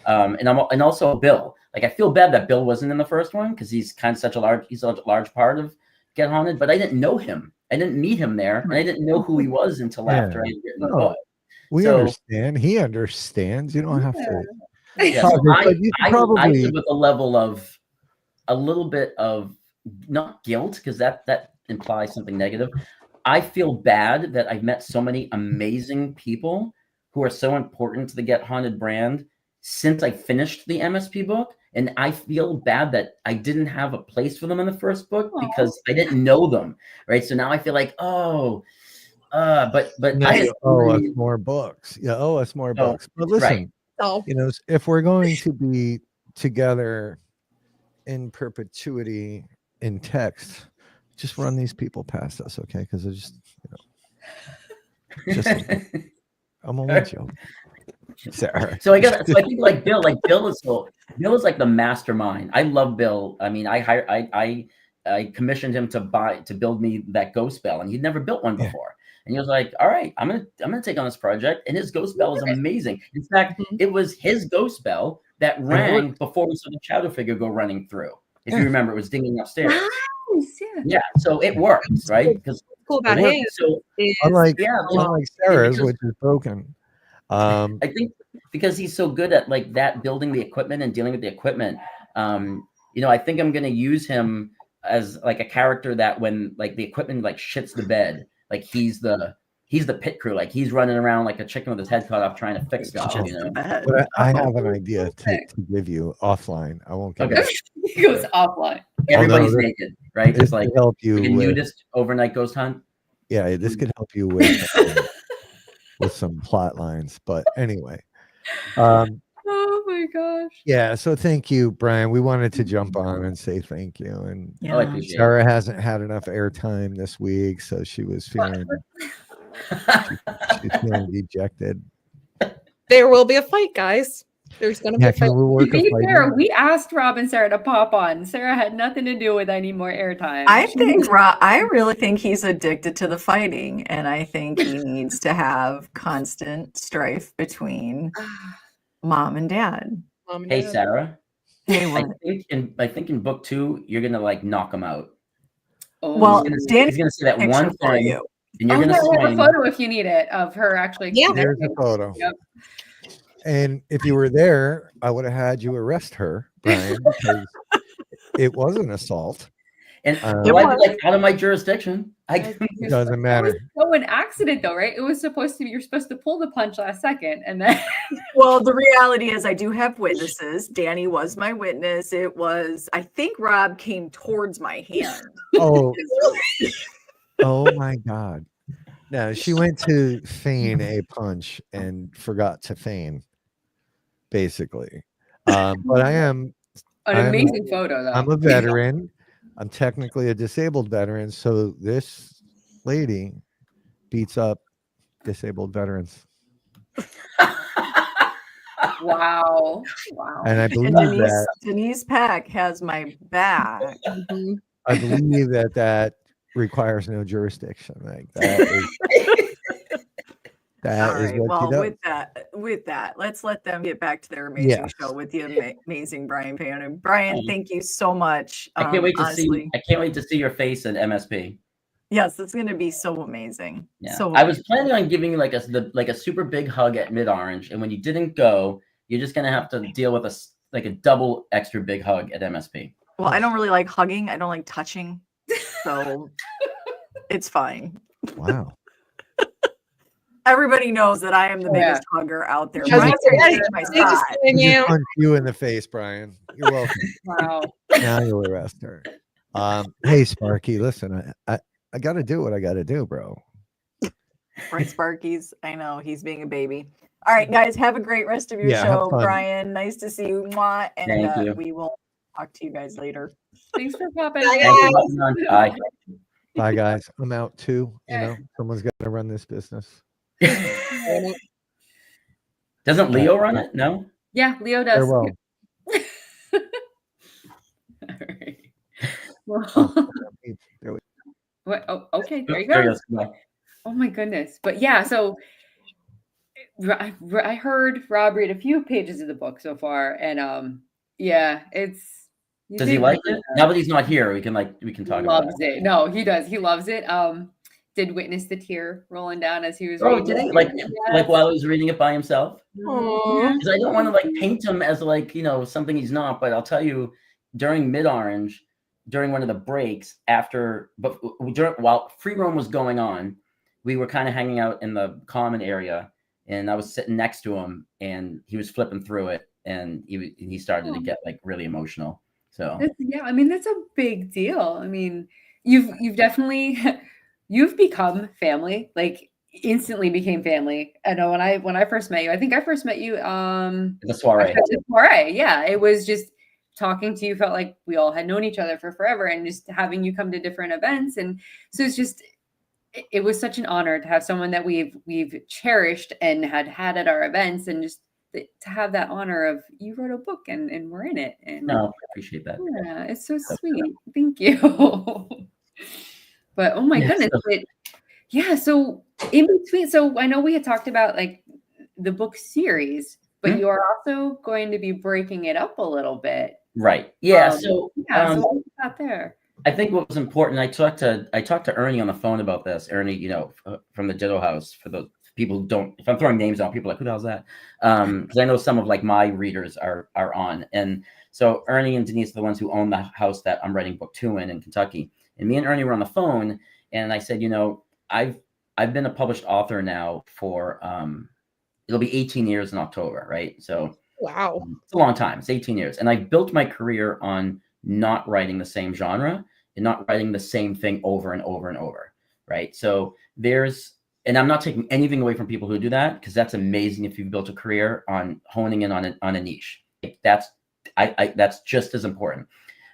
And also Bill. Like I feel bad that Bill wasn't in the first one because he's kind of such a large part of Get Haunted, but I didn't know him. I didn't meet him there, and I didn't know who he was until after I had written the book. We understand. He understands. You don't have to. Yeah, so I live with a little bit of not guilt, because that implies something negative. I feel bad that I've met so many amazing people who are so important to the Get Haunted brand since I finished the MSP book. And I feel bad that I didn't have a place for them in the first book because I didn't know them. Right. So now I feel like, but now you owe us more books. You owe us more books. But listen, you know, if we're going to be together in perpetuity in text, just run these people past us, okay? Because they're just, I'm only joking. Sorry. So I think like Bill is like the mastermind. I love Bill. I mean, I commissioned him to build me that ghost bell, and he'd never built one before. And he was like, all right, I'm gonna take on this project. And his ghost bell is amazing. In fact, it was his ghost bell that rang before we saw the shadow figure go running through. If you remember, it was dinging upstairs. Yeah, so it works, right? Because cool about him. So unlike Sarah's, which is broken. I think because he's so good at like that, building the equipment and dealing with the equipment. I think I'm gonna use him as like a character that when like the equipment like shits the bed, like he's the pit crew, like he's running around like a chicken with his head cut off trying to fix stuff. But I have an idea to give you offline. I won't give it. He goes offline. Everybody's naked, right? This Just like help you like a nudist overnight ghost hunt. Yeah, this could help you with some plot lines. But anyway. Oh my gosh. Yeah, so thank you, Brian. We wanted to jump on and say thank you. And Sarah hasn't had enough airtime this week, so she was feeling she's feeling dejected. There will be a fight, guys. There's gonna be a fight. To be fair, we asked Rob and Sarah to pop on. Sarah had nothing to do with any more airtime. I really think he's addicted to the fighting, and I think he needs to have constant strife between mom and dad. Hey, Sarah. Hey, what? I think in book 2 you're gonna like knock him out. Well, he's gonna say that one thing, and you're gonna swing. A photo if you need it of her actually. Yeah, there's a photo. Yep. And if you were there, I would have had you arrest her, Brian, because it was an assault. And It well, I'd was. be like, out of my jurisdiction. It doesn't It was matter. so an accident though, right? It was supposed to be, you're supposed to pull the punch last second, and then Well, the reality is I do have witnesses. Danny was my witness. It was, I think Rob came towards my hand. Oh, oh my God. No, she went to feign a punch and forgot to feign, basically. But an I'm- amazing photo though. I'm a veteran. I'm technically a disabled veteran. So this lady beats up disabled veterans. Wow. And I And believe that Denise Pack has my back. Mhm. I believe that requires no jurisdiction. Like that is All right. what she Well, does. with that, let's let them get back to their amazing Yes. show with the amazing Brian Paone. Brian, thank you so much. I can't wait to honestly, see. I can't wait to see your face in MSP. Yes, it's going to be so amazing. Yeah. So I was planning on giving you like a super big hug at Mid Orange, and when you didn't go, you're just gonna have to deal with a double extra big hug at MSP. well, I don't really like hugging. I don't like touching, so it's fine. Wow. Everybody knows that I am the Yeah. biggest hugger out there. I was Brian gonna say, Paone is my Thank you, side. I Danielle. just punched you in the face, Brian. You're welcome. Wow. Now you'll arrest her. Hey Sparky, listen, I gotta do what I gotta do, bro. Right, Sparky's. I know he's being a baby. All right, guys, have a great rest of your Yeah, have show. fun. Brian, nice to see you. Mwah, and Thank you. we will talk to you guys later. Thanks for popping. Bye, in. Thank you for coming on. Bye. Bye guys. I'm out too. You know, someone's gotta run this business. Doesn't Leo run it? No. Yeah, Leo does. Farewell. All right. Well, There we- what? Oh, okay. There you There go. he goes. Bye. Oh my goodness. But yeah, so I heard Rob read a few pages of the book so far, and yeah, it's. you Does he did like really it? good. Now that he's not here, we can talk about Loves it. it. No, he does. He loves it. Did witness the tear rolling down as he was Oh, reading did he? it. Like Yes. while he was reading it by himself? Aw. Because I don't want to like paint him as like, something he's not, but I'll tell you, during Mid Orange, during one of the breaks while free roam was going on, we were kind of hanging out in the common area, and I was sitting next to him, and he was flipping through it, and he started to get like really emotional. So Yeah, I mean that's a big deal. I mean, you've definitely you've become family, like instantly became family. I know when I first met you, I think I first met you the soiree. at the soiree. Yeah, it was just talking to you felt like we all had known each other for forever, and just having you come to different events, and so it's just it was such an honor to have someone that we've cherished and had at our events, and just to have that honor of you wrote a book and we're in it. And No, I appreciate that. yeah, it's so sweet. Thank you. But oh my Yeah, goodness. Yeah, so in between, so I know we had talked about like the book series, but Mhm. you are also going to be breaking it up a little bit. Right. Yeah. So what's that there? I think what was important, I talked to Ernie on the phone about this. Ernie, from the Ditto House. For the people who don't, if I'm throwing names out, people are like, who the hell's that? Because I know some of like my readers are on, and so Ernie and Denise are the ones who own the house that I'm writing book 2 in Kentucky. And me and Ernie were on the phone, and I said, I've been a published author now for it'll be 18 years in October, right? So Wow. it's a long time. It's 18 years, and I built my career on not writing the same genre and not writing the same thing over and over and over, right? So and I'm not taking anything away from people who do that, because that's amazing if you've built a career on honing in on a niche. Like that's just as important.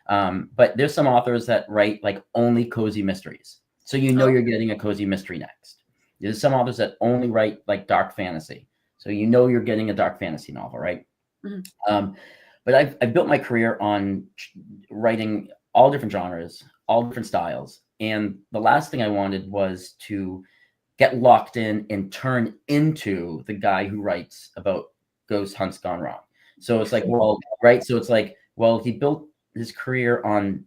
But there's some authors that write like only cozy mysteries, so you're getting a cozy mystery next. There's some authors that only write like dark fantasy, so you're getting a dark fantasy novel, right? Mhm. But I've built my career on writing all different genres, all different styles. And the last thing I wanted was to get locked in and turn into the guy who writes about ghost hunts gone wrong. So it's like, well, right. So it's like, well, he built his career on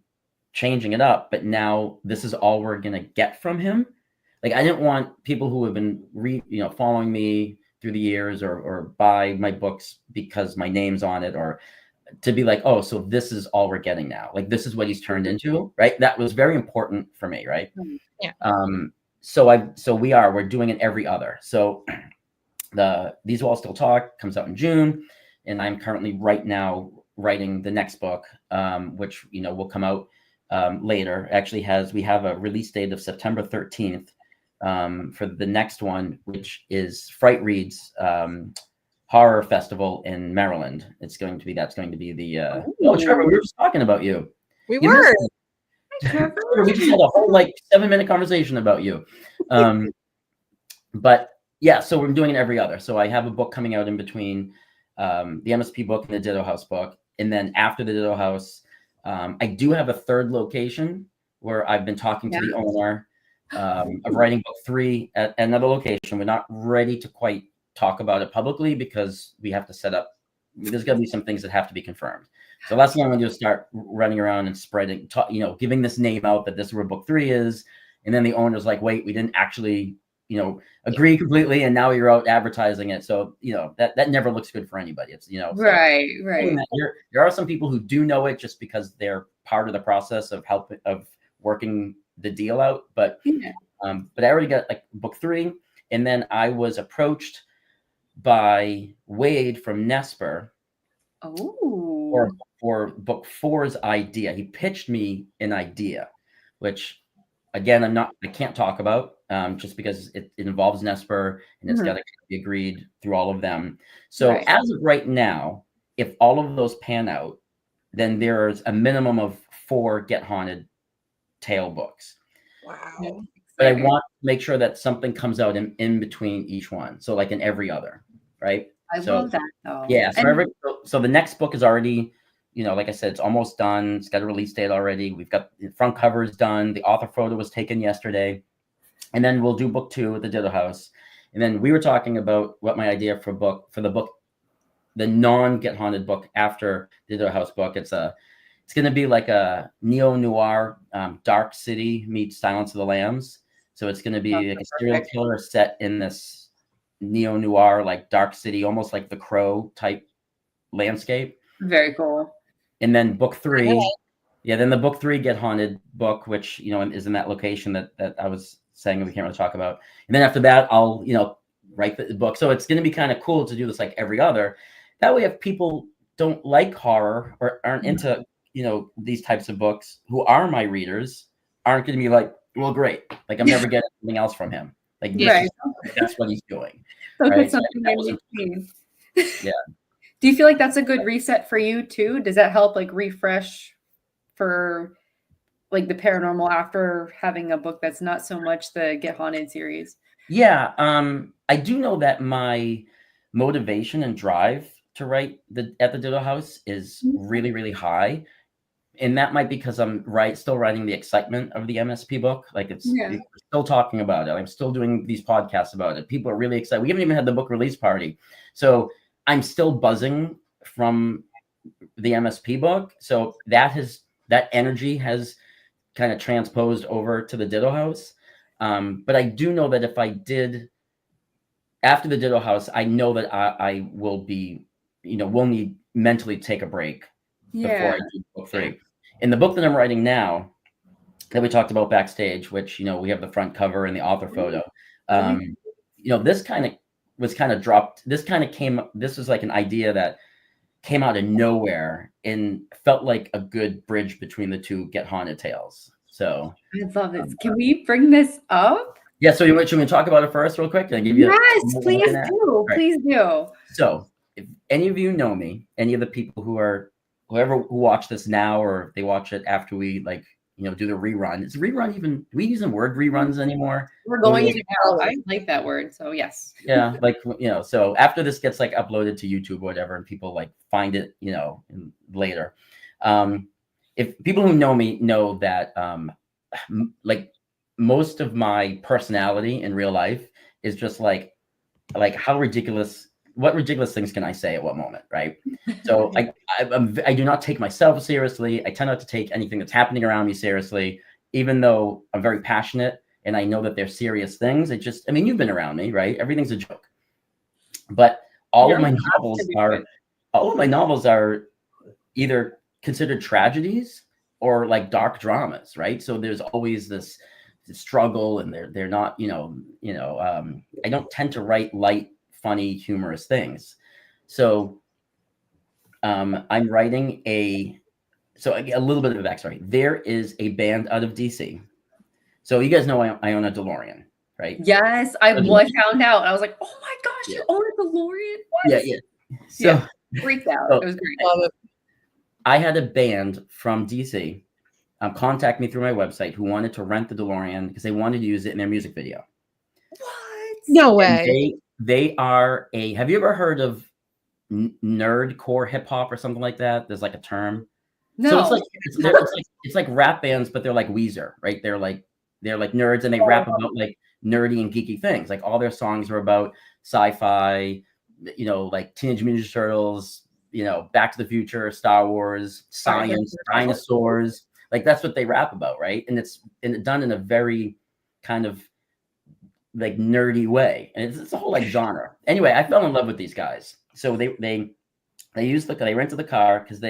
changing it up, but now this is all we're going to get from him. Like, I didn't want people who have been following me through the years or buy my books because my name's on it, or to be like, oh, so this is all we're getting now. Like, this is what he's turned into, right? That was very important for me, right? Yeah. So we're doing it every other. So These Walls Still Talk comes out in June, and I'm currently right now writing the next book, which will come out later. Actually, we have a release date of September 13th for the next one, which is Fright Reads Horror Festival in Maryland. That's going to be the oh, Trevor, we were just talking about you. We You were. missed it. Trevor, we just had a whole 7-minute conversation about you. But yeah, so we're doing it every other. So I have a book coming out in between the MSP book and the Ditto House book. And then after the Ditto House, I do have a third location where I've been talking to the owner of writing book 3 at another location. We're not ready to quite talk about it publicly because we have to set up. There's going to be some things that have to be confirmed. So last thing I'm going to do is start running around and spreading, giving this name out that this is where book 3 is. And then the owner's like, wait, we didn't actually, agree completely. And now you're out advertising it. So, that never looks good for anybody. It's, right. There are some people who do know it just because they're part of the process of working the deal out. But, but I already got book 3. And then I was approached by Wade from Nesper for book 4's idea. He pitched me an idea, which again, I can't talk about just because it involves Nesper and it's got to be agreed through all of them. So as of right now, if all of those pan out, then there's a minimum of 4 Get Haunted tale books. Wow. But I want to make sure that something comes out in between each one. So in every other, right? I love that though. Yeah. So the next book is already, like I said, it's almost done. It's got a release date already. We've got the front cover is done. The author photo was taken yesterday. And then we'll do book 2 at the Ditto House. And then we were talking about what my idea for the book, the non-Get Haunted book after the Ditto House book. It's going to be like a neo-noir Dark City meets Silence of the Lambs. So it's going to be like a serial killer set in this neo-noir, Dark City, almost like The Crow type landscape. Very cool. And then book 3, then the book 3 Get Haunted book, which, is in that location that I was saying we can't really talk about. And then after that, I'll, write the book. So it's going to be kind of cool to do this every other. That way, if people don't like horror or aren't into, these types of books, who are my readers, aren't going to be like, well, great. I'm never getting anything else from him. That's what he's doing. So right? something in between. Yeah. Do you feel like that's a good reset for you too? Does that help refresh for the paranormal after having a book that's not so much the Get Haunted series? Yeah. I do know that my motivation and drive to write at the Ditto House is really, really high. And that might be because I'm still writing the excitement of the MSP book. We're still talking about it. I'm still doing these podcasts about it. People are really excited. We haven't even had the book release party. So I'm still buzzing from the MSP book. So that energy has kind of transposed over to the Ditto House. But I do know that if I did after the Ditto House, I know that I will be, we'll need mentally take a break before I do book 3. In the book that I'm writing now, that we talked about backstage, which, we have the front cover and the author photo. This kind of dropped. This was like an idea that came out of nowhere and felt like a good bridge between the 2 Get Haunted tales. So I love this. Can we bring this up? Yeah. So should we talk about it first real quick? Can I give you please do. Right. Please do. So if any of you know me, any of the people who watch this now, or they watch it after we do the rerun. Is rerun even, do we use the word reruns anymore? We're going to now. I like that word. So yes. Yeah. So after this gets uploaded to YouTube or whatever, and people find it, later. If people who know me know that, most of my personality in real life is just how ridiculous, what ridiculous things can I say at what moment, right? So I do not take myself seriously. I tend not to take anything that's happening around me seriously, even though I'm very passionate and I know that they're serious things. You've been around me, right? Everything's a joke. But all of my novels are either considered tragedies or like dark dramas, right? So there's always this struggle, and they're not, I don't tend to write light, funny, humorous things. So I'm writing a little bit of a backstory. There is a band out of DC. So you guys know I own a DeLorean, right? Yes, I found out. I was like, oh my gosh, you own a DeLorean? What? Yeah. So freaked out. So, it was great. Love it. I had a band from DC contact me through my website who wanted to rent the DeLorean because they wanted to use it in their music video. What? No And way. they are have you ever heard of nerdcore hip hop or something like that? There's like a term. No. So it's like rap bands, but they're like Weezer, right? They're like nerds, and they rap about like nerdy and geeky things. Like all their songs are about sci-fi, like Teenage Mutant Ninja Turtles, Back to the Future, Star Wars, science, dinosaurs. Like that's what they rap about, right? And it's done in a very kind of like nerdy way, and it's a whole like genre. Anyway, I fell in love with these guys. So they rented the car because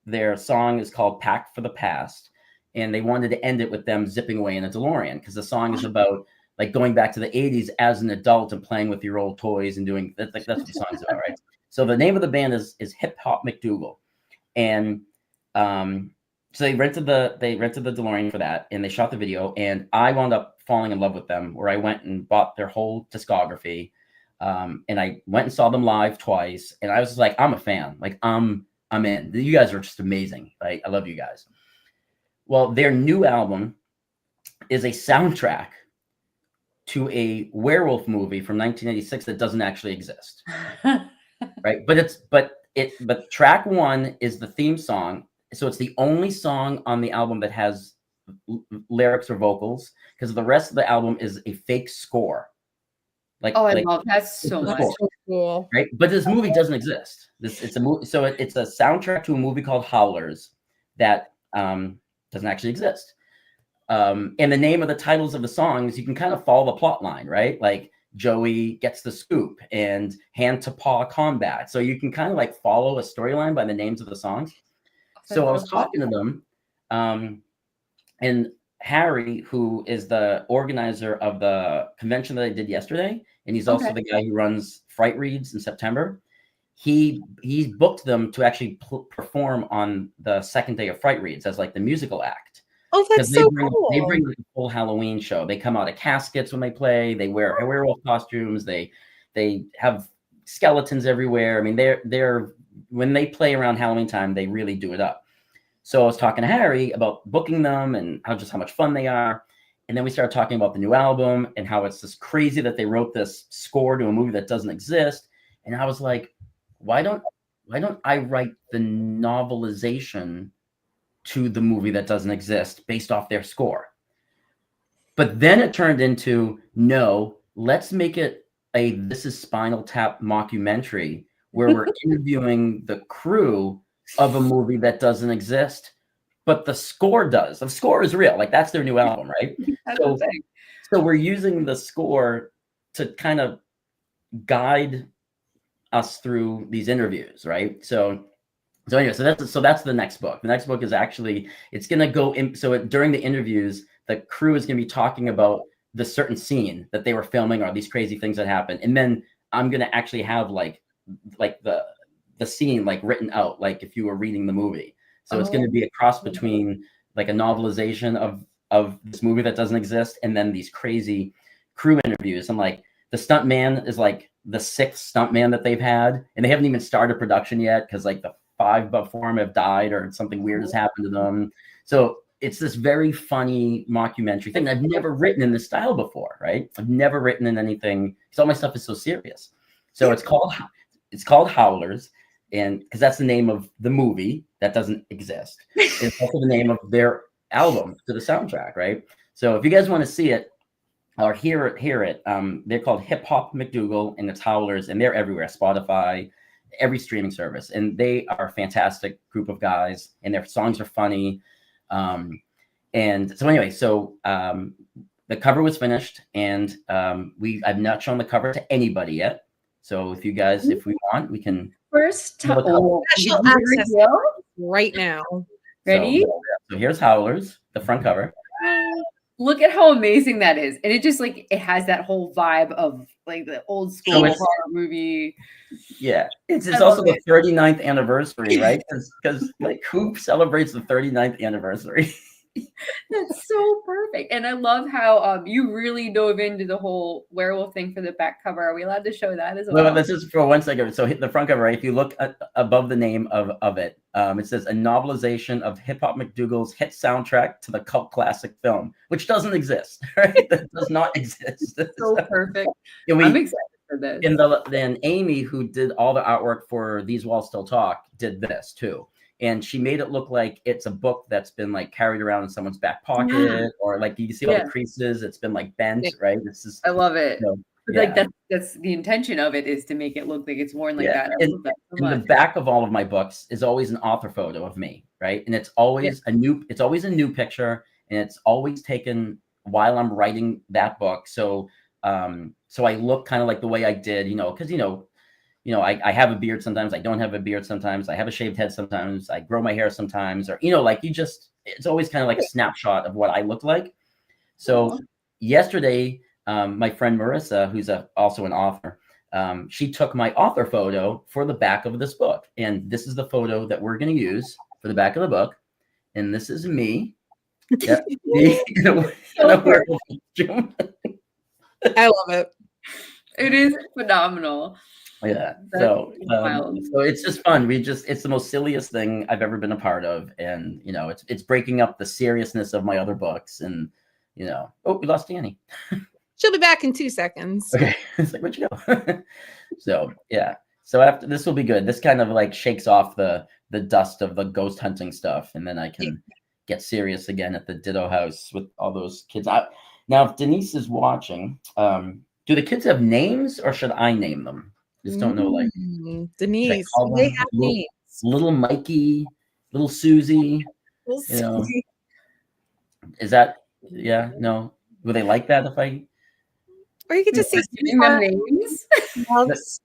their song is called "Pack for the Past," and they wanted to end it with them zipping away in a DeLorean because the song is about like going back to the 80s as an adult and playing with your old toys and doing that's what the song's about, right? So the name of the band is Hip Hop McDougal, and so they rented the DeLorean for that, and they shot the video, and I wound up falling in love with them, where I went and bought their whole discography, and I went and saw them live twice, and I was just like, I'm a fan, like I'm in. You guys are just amazing. Like I love you guys. Well, their new album is a soundtrack to a werewolf movie from 1986 that doesn't actually exist, right? But track 1 is the theme song. So it's the only song on the album that has lyrics or vocals, because the rest of the album is a fake score. I love that so much. That's so cool. Right? But this movie doesn't exist. It's a movie. So it's a soundtrack to a movie called Howlers that doesn't actually exist. And the name of the titles of the songs, you can kind of follow the plot line, right? Like Joey gets the scoop and hand to paw combat. So you can kind of like follow a storyline by the names of the songs. So I was talking to them, and Harry, who is the organizer of the convention that I did yesterday, and he's also the guy who runs Fright Reads in September. He booked them to actually perform on the second day of Fright Reads as like the musical act. Oh, that's so cool. They bring like a full Halloween show. They come out of caskets when they play. They wear werewolf costumes. They have skeletons everywhere. I mean, they're when they play around Halloween time, they really do it up. So I was talking to Harry about booking them and how much fun they are. And then we started talking about the new album and how it's just crazy that they wrote this score to a movie that doesn't exist. And I was like, why don't I write the novelization to the movie that doesn't exist based off their score? But then it turned into, no, let's make it a This Is Spinal Tap mockumentary where we're interviewing the crew of a movie that doesn't exist, but the score does. The score is real. Like that's their new album, right? So we're using the score to kind of guide us through these interviews, right? So anyway, so that's the next book. The next book is actually, it's going to go in. So during the interviews, the crew is going to be talking about the certain scene that they were filming or these crazy things that happened. And then I'm going to actually have like the scene like written out, like if you were reading the movie. So it's going to be a cross between like a novelization of this movie that doesn't exist and then these crazy crew interviews. And like the stuntman is like the 6th stuntman that they've had, and they haven't even started production yet because like the 5 before him have died or something weird has happened to them. So it's this very funny mockumentary thing. I've never written in this style before, right? I've never written in anything because all my stuff is so serious. So it's called Howlers, and because that's the name of the movie that doesn't exist. It's also the name of their album to the soundtrack, right? So if you guys want to see it or hear it, they're called Hip Hop McDougal, and it's Howlers, and they're everywhere. Spotify, every streaming service, and they are a fantastic group of guys, and their songs are funny. And so anyway, the cover was finished, and I've not shown the cover to anybody yet. So if you guys, if we want, we can First time. Special access. right now. Ready? So here's Howlers, the front cover. Look at how amazing that is. And it just like it has that whole vibe of like the old school So it's- horror movie. Yeah, it's I also love the 39th anniversary, right? Because like who celebrates the 39th anniversary? That's so perfect. And I love how you really dove into the whole werewolf thing for the back cover. Are we allowed to show that as well? Well, this is for 1 second. So hit the front cover, right? If you look above the name of it, it says a novelization of Hip Hop McDougal's hit soundtrack to the cult classic film, which doesn't exist, right? That does not exist. So perfect. And I'm excited for this. then Amy, who did all the artwork for These Walls Still Talk, did this too. And she made it look like it's a book that's been like carried around in someone's back pocket, or like you can see all the creases. It's been like bent, right? This is I love it. You know, Like that's the intention of it, is to make it look like it's worn like that. I love that so in much. the back of all of my books is always an author photo of me, right? And it's always a new picture, and it's always taken while I'm writing that book. So so I look kind of like the way I did, because I have a beard sometimes, I don't have a beard sometimes, I have a shaved head sometimes, I grow my hair sometimes, or like it's always kind of like a snapshot of what I look like. So yesterday, my friend Marissa, who's also an author, she took my author photo for the back of this book. And this is the photo that we're going to use for the back of the book. And this is me. Yep, me in a werewolf costume. I love it. It is phenomenal. Yeah. That's So wild. so it's just fun. It's the most silliest thing I've ever been a part of. And, it's breaking up the seriousness of my other books. And, oh, we lost Danny. She'll be back in 2 seconds. Okay. It's like, where'd you go? So, yeah. So after this will be good. This kind of like shakes off the dust of the ghost hunting stuff. And then I can get serious again at the Ditto house with all those kids. Now, if Denise is watching, do the kids have names, or should I name them? Just don't know. Like Denise, they have names. Little Mikey, little Susie. Is that no? Would they like that if I? Or you could just say giving them names.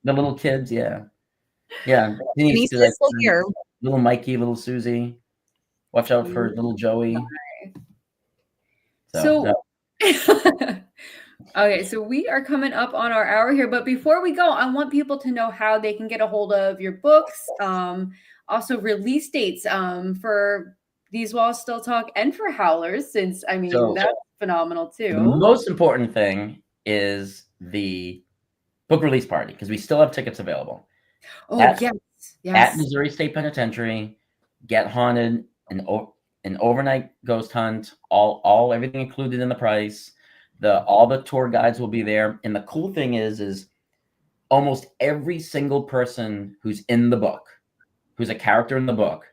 The little kids, yeah. Denise is still here. Little Mikey, little Susie. Watch out for little Joey. Okay, so we are coming up on our hour here, but before we go, I want people to know how they can get a hold of your books, also release dates for These Walls Still Talk and for Howlers, since that's phenomenal too. The most important thing is the book release party, because we still have tickets available. Yes. At Missouri State Penitentiary, Get Haunted, an overnight ghost hunt, everything included in the price. All the tour guides will be there. And the cool thing is almost every single person who's in the book, who's a character in the book,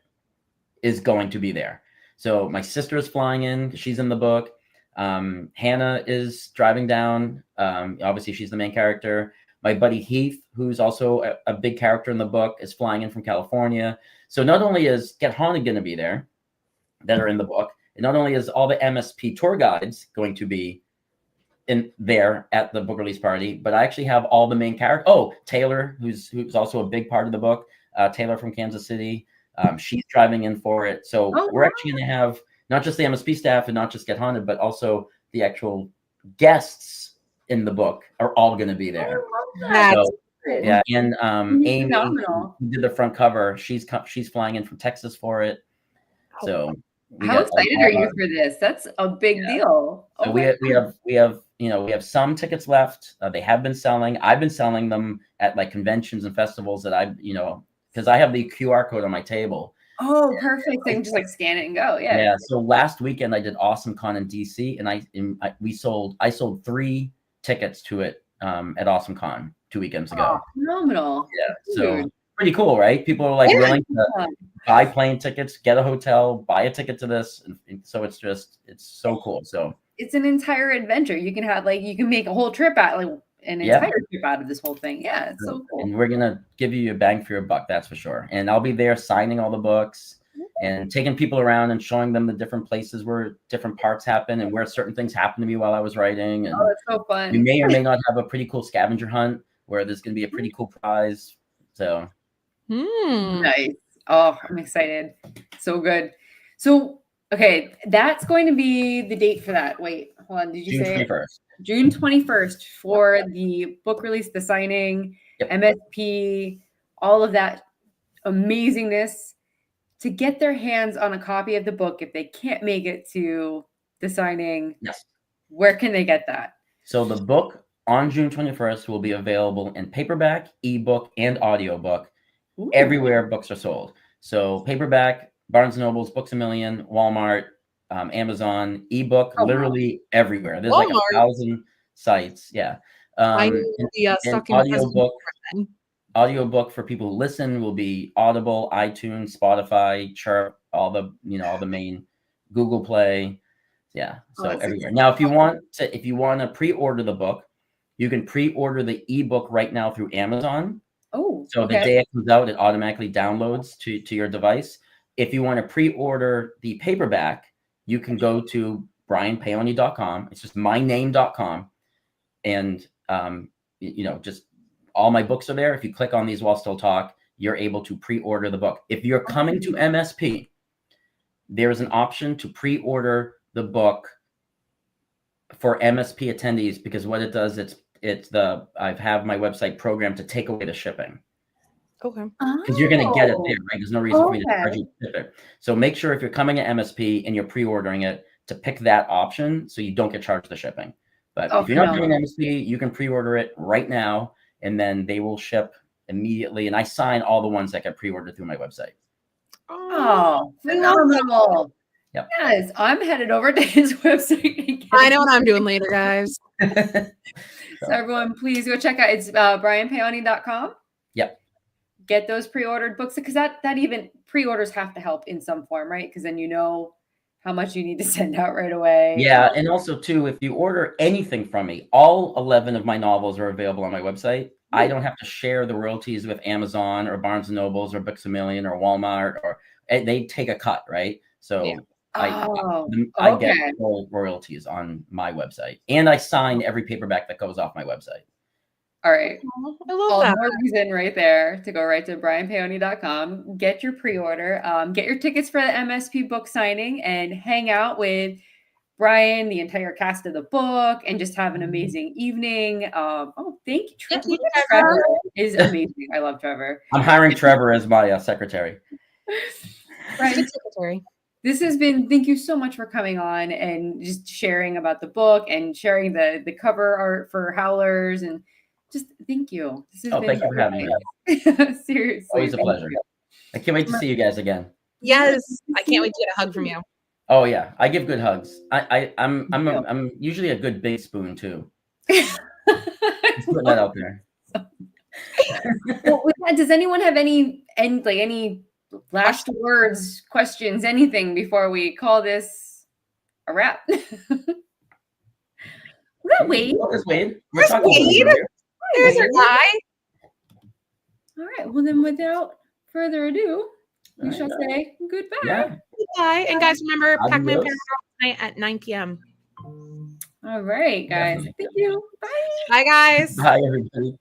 is going to be there. So my sister is flying in because she's in the book. Hannah is driving down. Obviously, she's the main character. My buddy Heath, who's also a big character in the book, is flying in from California. So not only is Get Haunted going to be there, that are in the book, and not only is all the MSP tour guides going to be in there at the book release party, but I actually have all the main characters. Oh, Taylor, who's also a big part of the book. Taylor from Kansas City. She's driving in for it. So we're actually going to have not just the MSP staff and not just Get Haunted, but also the actual guests in the book are all going to be there. And Amy, who did the front cover, she's flying in from Texas for it. So how excited are you for this? That's a big deal. So we have some tickets left. They have been selling. I've been selling them at like conventions and festivals that because I have the QR code on my table. Oh, perfect. They can just like scan it and go. Yeah. Yeah. So last weekend I did Awesome Con in DC, and I sold 3 tickets to it at Awesome Con 2 weekends ago. Oh, phenomenal. Yeah. So pretty cool, right? People are like willing to buy plane tickets, get a hotel, buy a ticket to this. And so it's so cool. So it's an entire adventure. You can have you can make a whole trip out, entire trip out of this whole thing. Yeah, it's so cool. And we're gonna give you a bang for your buck, that's for sure. And I'll be there signing all the books and taking people around and showing them the different places where different parts happen and where certain things happened to me while I was writing. And that's so fun. You may or may not have a pretty cool scavenger hunt where there's gonna be a pretty cool prize. So nice. Oh, I'm excited. So good. So, okay, that's going to be the date for that. Wait, hold on. Did you June say it? 21st. June 21st for the book release, the signing, Yep. MSP, all of that amazingness. To get their hands on a copy of the book, if they can't make it to the signing, Yes. where can they get that? So the book on June 21st will be available in paperback, ebook, and audiobook Ooh. everywhere books are sold. So paperback, Barnes & Noble's, Books A Million, Walmart, Amazon, ebook, Oh, wow. literally everywhere. There's like Walmart. 1,000 sites. Yeah. I And, know the and stocking audiobook for people who listen will be Audible, iTunes, Spotify, Chirp, all the main Google Play. Yeah. So that's everywhere. Now, if you want to pre-order the book, you can pre-order the ebook right now through Amazon. Oh, So the day it comes out, it automatically downloads to your device. If you want to pre-order the paperback, you can go to brianpaone.com. It's just myname.com. And, just all my books are there. If you click on these while still talk, you're able to pre-order the book. If you're coming to MSP, there is an option to pre-order the book for MSP attendees, because what it does, I have my website programmed to take away the shipping. Okay. Because you're going to get it there, right? There's no reason for me to charge you to ship it. So make sure if you're coming at MSP and you're pre-ordering it to pick that option so you don't get charged the shipping. But if you're not coming to MSP, you can pre-order it right now, and then they will ship immediately. And I sign all the ones that get pre-ordered through my website. Oh, phenomenal. Yep. Yes, I'm headed over to his website. I know what I'm doing later, guys. So everyone, please go check out. It's brianpaone.com. Yep. Get those pre-ordered books, because that even pre-orders have to help in some form, right? Because then you know how much you need to send out right away. Yeah, and also too, if you order anything from me, all 11 of my novels are available on my website. I don't have to share the royalties with Amazon or Barnes & Noble's or Books A Million or Walmart, or they take a cut, right? So Yeah. I get full royalties on my website, and I sign every paperback that goes off my website. All right. I love All that. more reason right there to go right to brianpaone.com, get your pre-order, get your tickets for the MSP book signing, and hang out with Brian, the entire cast of the book, and just have an amazing evening. Thank you, Trevor. Thank you, Trevor. Is amazing. I love Trevor. I'm hiring Trevor as my secretary. Brian, Secretary. this has been, thank you so much for coming on and just sharing about the book and sharing the cover art for Howlers, and just thank you. This has been Thank you for having me. Seriously. Always a pleasure. I can't wait to see you guys again. Yes, I can't wait to get a hug from you. Oh yeah, I give good hugs. I'm usually a good big spoon too. Just put that out there. Well, with that, does anyone have any last words, questions, anything before we call this a wrap? Was that Wade? Where's Wade? Where's Wade? There's our guy. All right. Well, then, without further ado, we shall say goodbye. Yeah. Goodbye. And guys, remember Pac-Man Adios. Paranormal tonight at 9 p.m. All right, guys. Definitely. Thank you. Bye. Bye, guys. Bye, everybody.